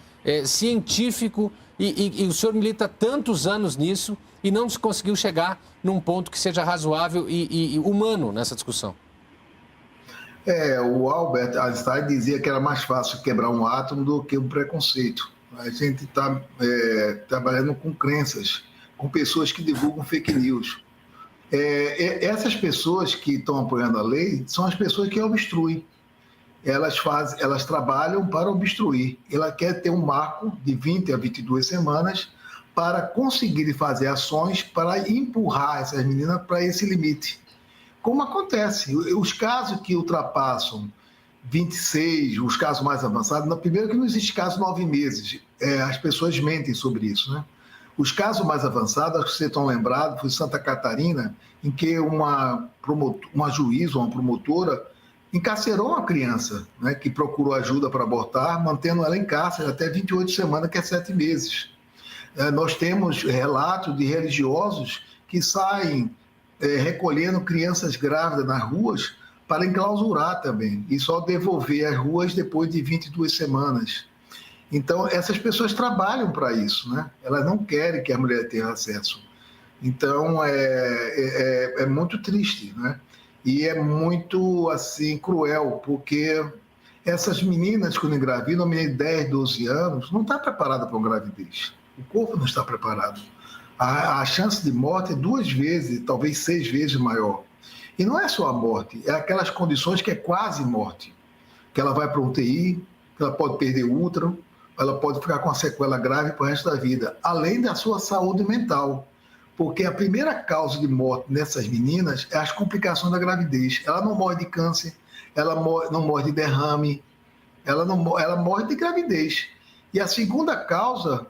científico e o senhor milita tantos anos nisso e não se conseguiu chegar num ponto que seja razoável e humano nessa discussão? O Albert Einstein dizia que era mais fácil quebrar um átomo do que um preconceito. A gente está trabalhando com crenças, com pessoas que divulgam fake news. Essas pessoas que estão apoiando a lei são as pessoas que obstruem. Elas trabalham para obstruir. Ela quer ter um marco de 20 a 22 semanas para conseguir fazer ações para empurrar essas meninas para esse limite. Como acontece, os casos que ultrapassam 26, os casos mais avançados, primeiro que não existe caso 9 meses, as pessoas mentem sobre isso, né? Os casos mais avançados, acho que vocês estão lembrados, foi Santa Catarina, em que uma juíza, uma promotora, encarcerou uma criança, né, que procurou ajuda para abortar, mantendo ela em cárcere até 28 semanas, que é 7 meses. Nós temos relatos de religiosos que saem recolhendo crianças grávidas nas ruas para enclausurar também, e só devolver às ruas depois de 22 semanas. Então, essas pessoas trabalham para isso, né? Elas não querem que a mulher tenha acesso. Então, é muito triste, né? E é muito, assim, cruel, porque essas meninas, quando engravidam, uma menina de 10, 12 anos, não está preparada para uma gravidez. O corpo não está preparado. A chance de morte é 2 vezes, talvez 6 vezes maior. E não é só a morte, é aquelas condições que é quase morte. Que ela vai para um UTI, que ela pode perder o útero, ela pode ficar com uma sequela grave para o resto da vida, além da sua saúde mental. Porque a primeira causa de morte nessas meninas é as complicações da gravidez. Ela não morre de câncer, ela não morre de derrame, ela morre de gravidez. E a segunda causa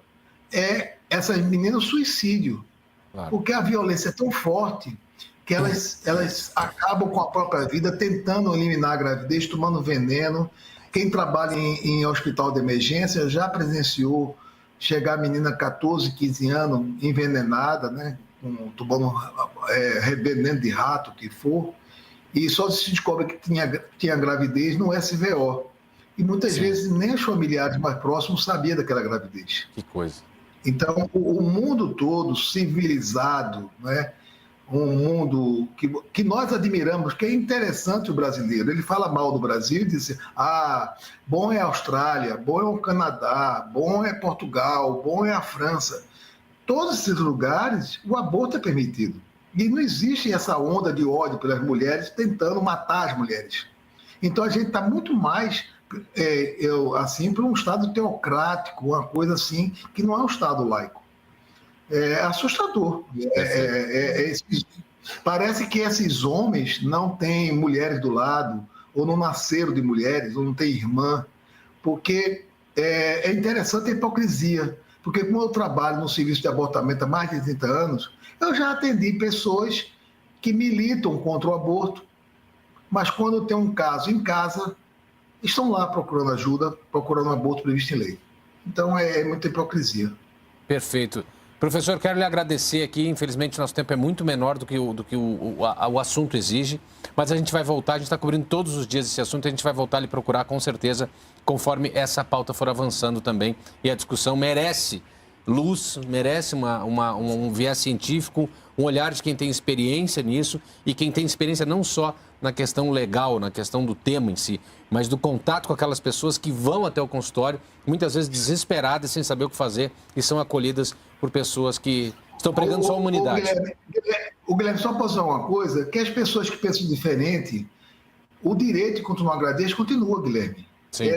é essas meninas suicídio. Claro. Porque a violência é tão forte que elas acabam com a própria vida tentando eliminar a gravidez, tomando veneno. Quem trabalha em hospital de emergência já presenciou chegar a menina 14, 15 anos envenenada, né, tomando veneno de rato, o que for, e só se descobre que tinha gravidez no SVO. E muitas vezes nem os familiares mais próximos sabiam daquela gravidez. Que coisa. Então, o mundo todo civilizado, né, um mundo que nós admiramos, que é interessante o brasileiro. Ele fala mal do Brasil e diz: bom é a Austrália, bom é o Canadá, bom é Portugal, bom é a França. Todos esses lugares, o aborto é permitido. E não existe essa onda de ódio pelas mulheres tentando matar as mulheres. Então, a gente está muito mais para um Estado teocrático, uma coisa assim, que não é um Estado laico. É assustador. Parece que esses homens não têm mulheres do lado, ou não nasceram de mulheres, ou não têm irmã, porque é interessante a hipocrisia, porque como eu trabalho no serviço de abortamento há mais de 30 anos, eu já atendi pessoas que militam contra o aborto, mas quando tem um caso em casa, estão lá procurando ajuda, procurando um aborto previsto em lei. Então é muita hipocrisia. Perfeito. Professor, quero lhe agradecer aqui. Infelizmente, nosso tempo é muito menor do que o assunto exige, mas a gente vai voltar, a gente está cobrindo todos os dias esse assunto, a gente vai voltar a lhe procurar com certeza, conforme essa pauta for avançando também. E a discussão merece luz, merece um viés científico, um olhar de quem tem experiência nisso e quem tem experiência não só na questão legal, na questão do tema em si, mas do contato com aquelas pessoas que vão até o consultório, muitas vezes desesperadas, sem saber o que fazer, e são acolhidas por pessoas que estão pregando sua humanidade. Guilherme, só posso dizer uma coisa, que as pessoas que pensam diferente, o direito de continuar a gravidez continua, Guilherme. Sim.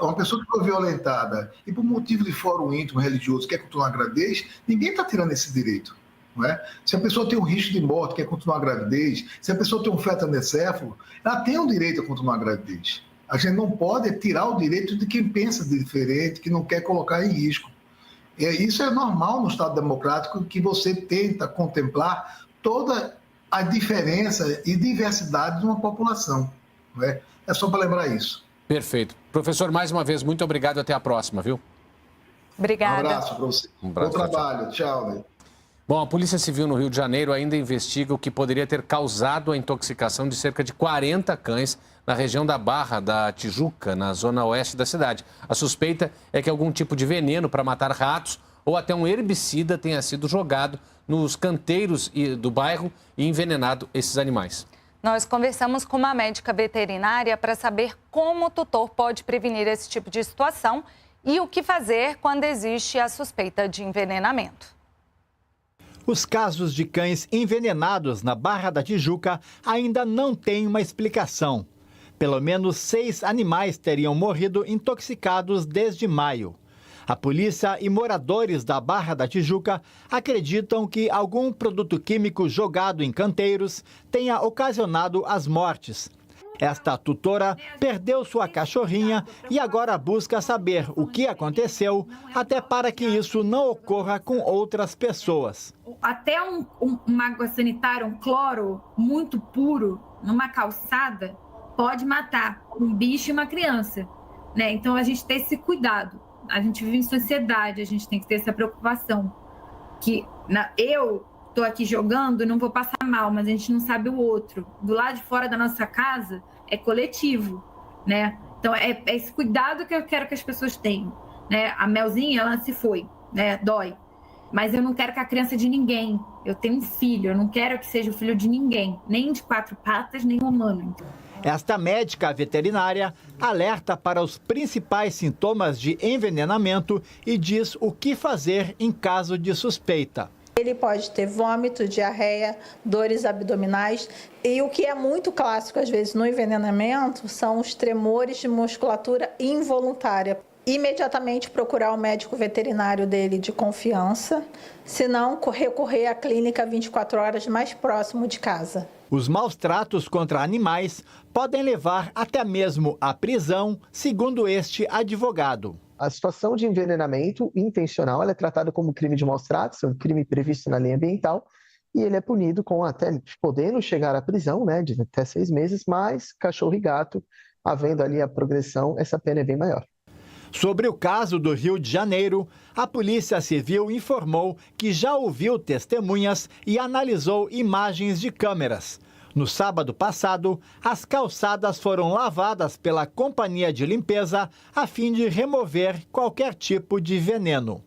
Uma pessoa que foi violentada e por motivo de fórum íntimo religioso quer continuar a gravidez, ninguém está tirando esse direito. Não é? Se a pessoa tem um risco de morte, quer continuar a gravidez, se a pessoa tem um feto anencéfalo, ela tem o direito a continuar a gravidez. A gente não pode tirar o direito de quem pensa de diferente, que não quer colocar em risco. Isso é normal no Estado democrático, que você tenta contemplar toda a diferença e diversidade de uma população. Não é? É só para lembrar isso. Perfeito. Professor, mais uma vez, muito obrigado. Até a próxima, viu? Obrigada. Um abraço para você. Bom trabalho. Tchau, Ney. Bom, a Polícia Civil no Rio de Janeiro ainda investiga o que poderia ter causado a intoxicação de cerca de 40 cães na região da Barra da Tijuca, na zona oeste da cidade. A suspeita é que algum tipo de veneno para matar ratos ou até um herbicida tenha sido jogado nos canteiros do bairro e envenenado esses animais. Nós conversamos com uma médica veterinária para saber como o tutor pode prevenir esse tipo de situação e o que fazer quando existe a suspeita de envenenamento. Os casos de cães envenenados na Barra da Tijuca ainda não têm uma explicação. Pelo menos 6 animais teriam morrido intoxicados desde maio. A polícia e moradores da Barra da Tijuca acreditam que algum produto químico jogado em canteiros tenha ocasionado as mortes. Esta tutora perdeu sua cachorrinha e agora busca saber o que aconteceu, até para que isso não ocorra com outras pessoas. Até uma água sanitária, um cloro muito puro, numa calçada, pode matar um bicho e uma criança, né? Então a gente tem esse cuidado. A gente vive em sociedade, a gente tem que ter essa preocupação. Eu estou aqui jogando, não vou passar mal, mas a gente não sabe o outro. Do lado de fora da nossa casa é coletivo, né? Então é esse cuidado que eu quero que as pessoas tenham, né? A Melzinha, ela se foi, né? Dói. Mas eu não quero que a criança de ninguém. Eu tenho um filho, eu não quero que seja o filho de ninguém, nem de 4 patas, nem humano. Esta médica veterinária alerta para os principais sintomas de envenenamento e diz o que fazer em caso de suspeita. Ele pode ter vômito, diarreia, dores abdominais e o que é muito clássico às vezes no envenenamento são os tremores de musculatura involuntária. Imediatamente procurar o médico veterinário dele de confiança, se não recorrer à clínica 24 horas mais próximo de casa. Os maus tratos contra animais podem levar até mesmo à prisão, segundo este advogado. A situação de envenenamento intencional ela é tratada como crime de maus tratos, é um crime previsto na lei ambiental, e ele é punido com até podendo chegar à prisão, né, de até 6 meses, mas cachorro e gato, havendo ali a progressão, essa pena é bem maior. Sobre o caso do Rio de Janeiro, a Polícia Civil informou que já ouviu testemunhas e analisou imagens de câmeras. No sábado passado, as calçadas foram lavadas pela companhia de limpeza a fim de remover qualquer tipo de veneno.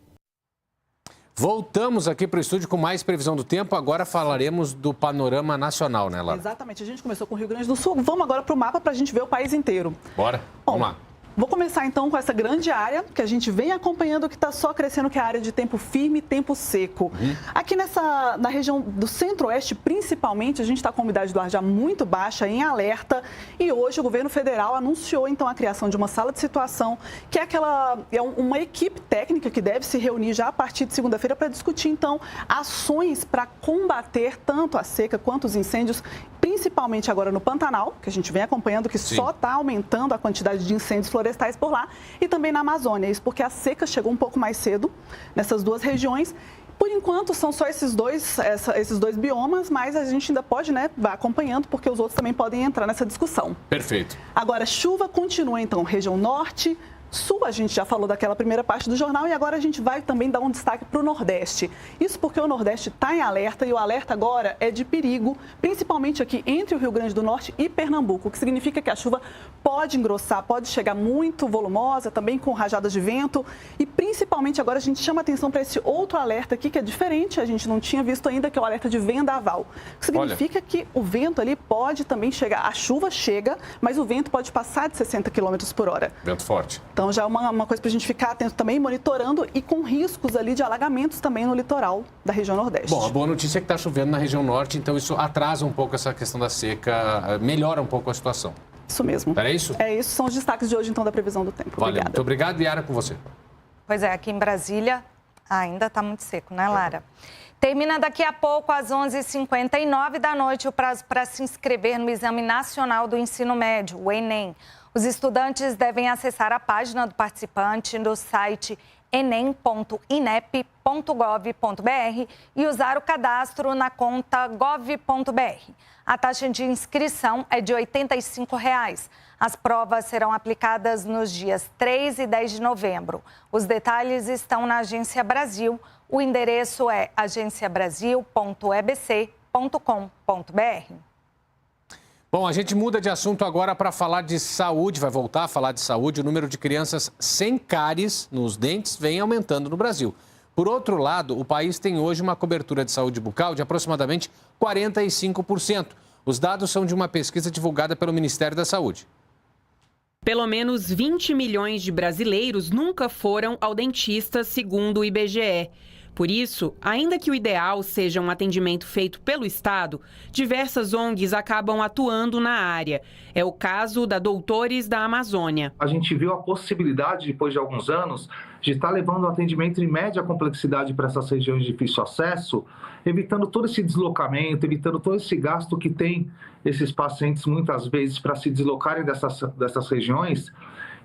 Voltamos aqui para o estúdio com mais previsão do tempo. Agora falaremos do panorama nacional, né, Lara? Exatamente. A gente começou com o Rio Grande do Sul. Vamos agora para o mapa para a gente ver o país inteiro. Bora, vamos lá. Vou começar então com essa grande área que a gente vem acompanhando, que está só crescendo, que é a área de tempo firme e tempo seco. Aqui na região do centro-oeste, principalmente, a gente está com a umidade do ar já muito baixa, em alerta. E hoje o governo federal anunciou então a criação de uma sala de situação, que é uma equipe técnica que deve se reunir já a partir de segunda-feira para discutir então ações para combater tanto a seca quanto os incêndios, principalmente agora no Pantanal, que a gente vem acompanhando, que só está aumentando a quantidade de incêndios florestais por lá, e também na Amazônia. Isso porque a seca chegou um pouco mais cedo nessas duas regiões. Por enquanto, são só esses dois biomas, mas a gente ainda pode, né, vai acompanhando, porque os outros também podem entrar nessa discussão. Perfeito. Agora, chuva continua, então, região norte, sul, a gente já falou daquela primeira parte do jornal, e agora a gente vai também dar um destaque para o Nordeste. Isso porque o Nordeste está em alerta, e o alerta agora é de perigo, principalmente aqui entre o Rio Grande do Norte e Pernambuco, o que significa que a chuva pode engrossar, pode chegar muito volumosa, também com rajadas de vento, e principalmente agora a gente chama atenção para esse outro alerta aqui, que é diferente, a gente não tinha visto ainda, que é o alerta de vendaval. O que significa que o vento ali pode também chegar, a chuva chega, mas o vento pode passar de 60 km por hora. Vento forte. Então já é uma coisa para a gente ficar atento também, monitorando, e com riscos ali de alagamentos também no litoral da região Nordeste. Bom, a boa notícia é que está chovendo na região Norte, então isso atrasa um pouco essa questão da seca, melhora um pouco a situação. Isso mesmo. Era isso? É isso, são os destaques de hoje então da previsão do tempo. Valeu, Obrigada. muito obrigado, Yara, com você. Pois é, aqui em Brasília ainda está muito seco, né, Lara? Termina daqui a pouco, às 11h59 da noite, o prazo para se inscrever no Exame Nacional do Ensino Médio, o Enem. Os estudantes devem acessar a página do participante no site enem.inep.gov.br e usar o cadastro na conta gov.br. A taxa de inscrição é de R$ 85. As provas serão aplicadas nos dias 3 e 10 de novembro. Os detalhes estão na Agência Brasil. O endereço é agenciabrasil.ebc.com.br. Bom, a gente muda de assunto agora para falar de saúde, vai voltar a falar de saúde. O número de crianças sem cáries nos dentes vem aumentando no Brasil. Por outro lado, o país tem hoje uma cobertura de saúde bucal de aproximadamente 45%. Os dados são de uma pesquisa divulgada pelo Ministério da Saúde. Pelo menos 20 milhões de brasileiros nunca foram ao dentista, segundo o IBGE. Por isso, ainda que o ideal seja um atendimento feito pelo Estado, diversas ONGs acabam atuando na área. É o caso da Doutores da Amazônia. A gente viu a possibilidade, depois de alguns anos, de estar levando o atendimento em média complexidade para essas regiões de difícil acesso, evitando todo esse deslocamento, evitando todo esse gasto que tem esses pacientes muitas vezes para se deslocarem dessas regiões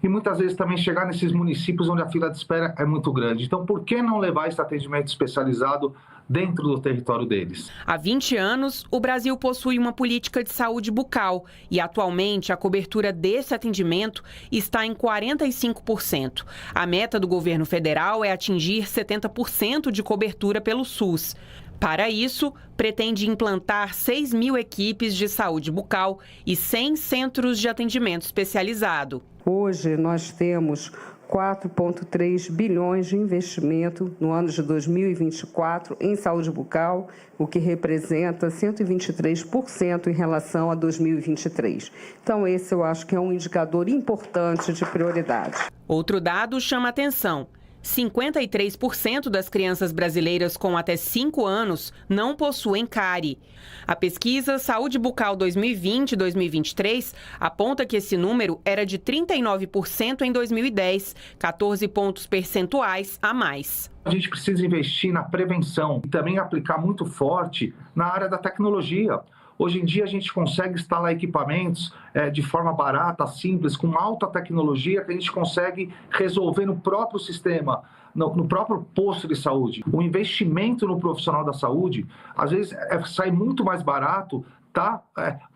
e muitas vezes também chegar nesses municípios onde a fila de espera é muito grande. Então, por que não levar esse atendimento especializado dentro do território deles? Há 20 anos, o Brasil possui uma política de saúde bucal e, atualmente, a cobertura desse atendimento está em 45%. A meta do governo federal é atingir 70% de cobertura pelo SUS. Para isso, pretende implantar 6 mil equipes de saúde bucal e 100 centros de atendimento especializado. Hoje, nós temos 4,3 bilhões de investimento no ano de 2024 em saúde bucal, o que representa 123% em relação a 2023. Então, esse eu acho que é um indicador importante de prioridade. Outro dado chama atenção. 53% das crianças brasileiras com até 5 anos não possuem cárie. A pesquisa Saúde Bucal 2020-2023 aponta que esse número era de 39% em 2010, 14 pontos percentuais a mais. A gente precisa investir na prevenção e também aplicar muito forte na área da tecnologia. Hoje em dia a gente consegue instalar equipamentos de forma barata, simples, com alta tecnologia que a gente consegue resolver no próprio sistema, no próprio posto de saúde. O investimento no profissional da saúde, às vezes, sai muito mais barato,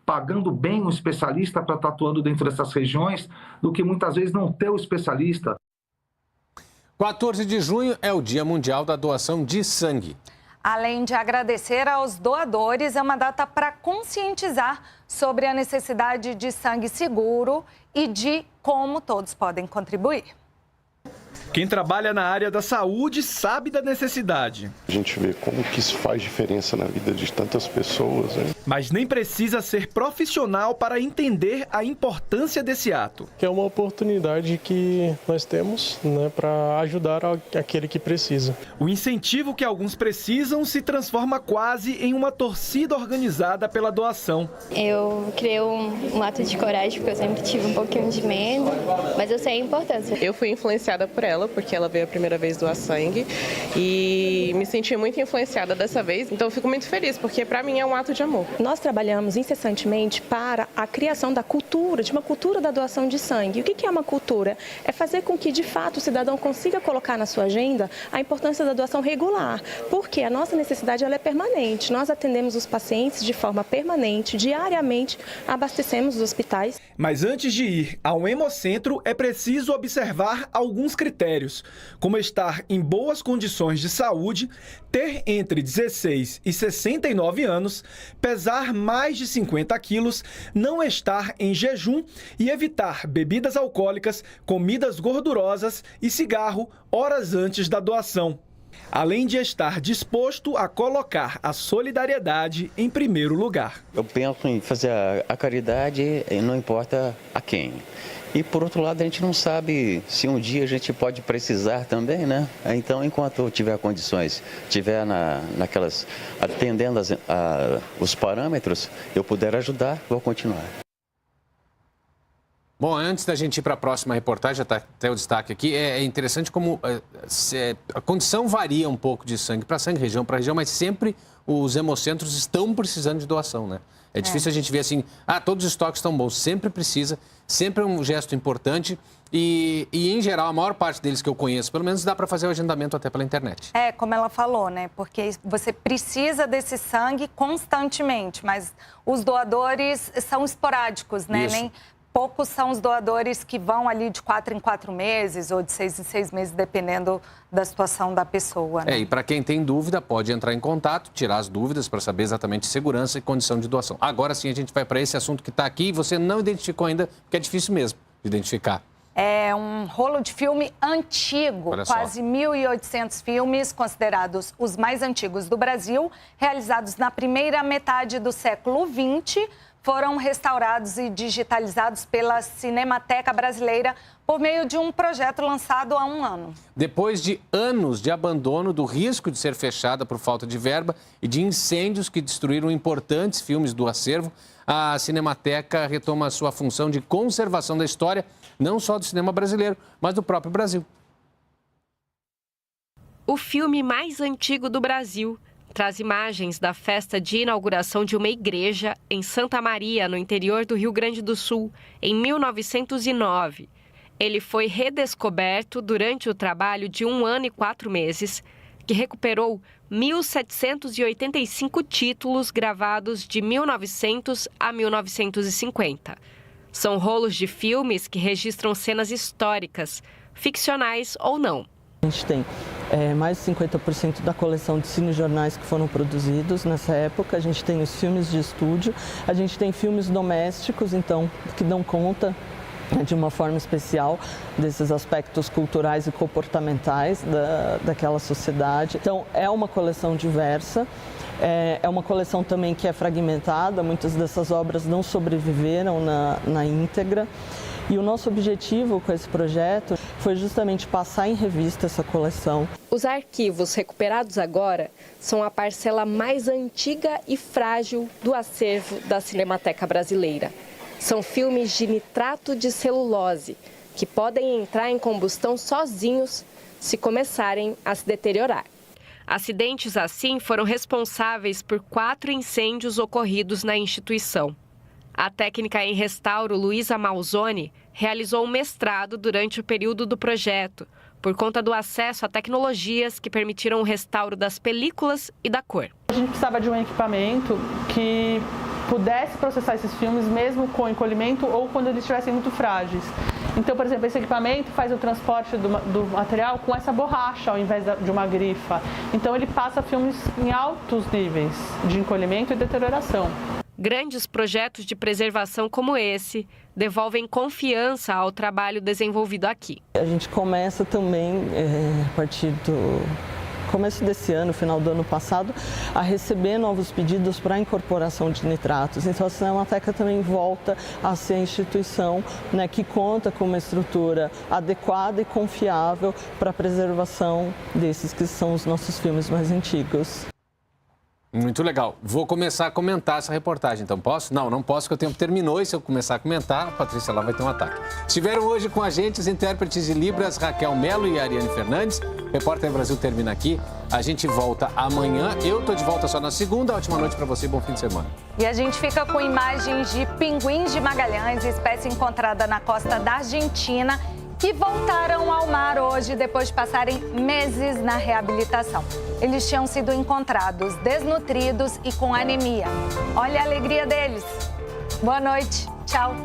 pagando bem um especialista para estar atuando dentro dessas regiões, do que muitas vezes não ter o especialista. 14 de junho é o Dia Mundial da Doação de Sangue. Além de agradecer aos doadores, é uma data para conscientizar sobre a necessidade de sangue seguro e de como todos podem contribuir. Quem trabalha na área da saúde sabe da necessidade. A gente vê como que isso faz diferença na vida de tantas pessoas, né? Mas nem precisa ser profissional para entender a importância desse ato. Que é uma oportunidade que nós temos, né, para ajudar aquele que precisa. O incentivo que alguns precisam se transforma quase em uma torcida organizada pela doação. Eu criei um ato de coragem, porque eu sempre tive um pouquinho de medo, mas eu sei a importância. Eu fui influenciada por ela, porque ela veio a primeira vez doar sangue e me senti muito influenciada dessa vez, então eu fico muito feliz, porque para mim é um ato de amor. Nós trabalhamos incessantemente para a criação da cultura, de uma cultura da doação de sangue. E o que é uma cultura? É fazer com que, de fato, o cidadão consiga colocar na sua agenda a importância da doação regular, porque a nossa necessidade ela é permanente. Nós atendemos os pacientes de forma permanente, diariamente, abastecemos os hospitais. Mas antes de ir ao hemocentro, é preciso observar alguns critérios, como estar em boas condições de saúde, ter entre 16 e 69 anos, pesar mais de 50 quilos, não estar em jejum e evitar bebidas alcoólicas, comidas gordurosas e cigarro horas antes da doação. Além de estar disposto a colocar a solidariedade em primeiro lugar. Eu penso em fazer a caridade, não importa a quem. E, por outro lado, a gente não sabe se um dia a gente pode precisar também, né? Então, enquanto eu tiver condições, tiver atendendo os parâmetros, eu puder ajudar, vou continuar. Bom, antes da gente ir para a próxima reportagem, já está até o destaque aqui, é interessante como a condição varia um pouco de sangue para sangue, região para região, mas sempre os hemocentros estão precisando de doação, né? É difícil a gente ver assim, todos os estoques estão bons, sempre precisa, sempre é um gesto importante e em geral, a maior parte deles que eu conheço, pelo menos dá para fazer o agendamento até pela internet. Como ela falou, né? Porque você precisa desse sangue constantemente, mas os doadores são esporádicos, né? Isso. Poucos são os doadores que vão ali de 4 em 4 meses ou de 6 em 6 meses, dependendo da situação da pessoa. Né? E para quem tem dúvida, pode entrar em contato, tirar as dúvidas para saber exatamente segurança e condição de doação. Agora sim, a gente vai para esse assunto que está aqui e você não identificou ainda, porque é difícil mesmo de identificar. É um rolo de filme antigo, quase 1.800 filmes, considerados os mais antigos do Brasil, realizados na primeira metade do século XX, foram restaurados e digitalizados pela Cinemateca Brasileira por meio de um projeto lançado há um ano. Depois de anos de abandono, do risco de ser fechada por falta de verba e de incêndios que destruíram importantes filmes do acervo, a Cinemateca retoma sua função de conservação da história, não só do cinema brasileiro, mas do próprio Brasil. O filme mais antigo do Brasil traz imagens da festa de inauguração de uma igreja em Santa Maria, no interior do Rio Grande do Sul, em 1909. Ele foi redescoberto durante o trabalho de 1 ano e 4 meses, que recuperou 1.785 títulos gravados de 1900 a 1950. São rolos de filmes que registram cenas históricas, ficcionais ou não. A gente tem mais de 50% da coleção de cinejornais que foram produzidos nessa época. A gente tem os filmes de estúdio, a gente tem filmes domésticos, então, que dão conta de uma forma especial desses aspectos culturais e comportamentais daquela sociedade. Então, é uma coleção diversa. É uma coleção também que é fragmentada, muitas dessas obras não sobreviveram na íntegra. E o nosso objetivo com esse projeto foi justamente passar em revista essa coleção. Os arquivos recuperados agora são a parcela mais antiga e frágil do acervo da Cinemateca Brasileira. São filmes de nitrato de celulose, que podem entrar em combustão sozinhos se começarem a se deteriorar. Acidentes assim foram responsáveis por 4 incêndios ocorridos na instituição. A técnica em restauro Luísa Malzoni realizou um mestrado durante o período do projeto, por conta do acesso a tecnologias que permitiram o restauro das películas e da cor. A gente precisava de um equipamento que pudesse processar esses filmes mesmo com encolhimento ou quando eles estivessem muito frágeis. Então, por exemplo, esse equipamento faz o transporte do material com essa borracha ao invés de uma grifa. Então, ele passa filmes em altos níveis de encolhimento e deterioração. Grandes projetos de preservação como esse devolvem confiança ao trabalho desenvolvido aqui. A gente começa também, a partir do começo desse ano, final do ano passado, a receber novos pedidos para a incorporação de nitratos. Então, a Cinemateca também volta a ser a instituição, né, que conta com uma estrutura adequada e confiável para a preservação desses que são os nossos filmes mais antigos. Muito legal. Vou começar a comentar essa reportagem, então posso? Não posso, porque o tempo terminou e se eu começar a comentar, a Patrícia lá vai ter um ataque. Estiveram hoje com a gente os intérpretes de Libras, Raquel Melo e Ariane Fernandes. Repórter Brasil termina aqui. A gente volta amanhã. Eu tô de volta só na segunda. Ótima noite para você e bom fim de semana. E a gente fica com imagens de pinguins de Magalhães, espécie encontrada na costa da Argentina, que voltaram ao mar hoje depois de passarem meses na reabilitação. Eles tinham sido encontrados desnutridos e com anemia. Olha a alegria deles. Boa noite. Tchau.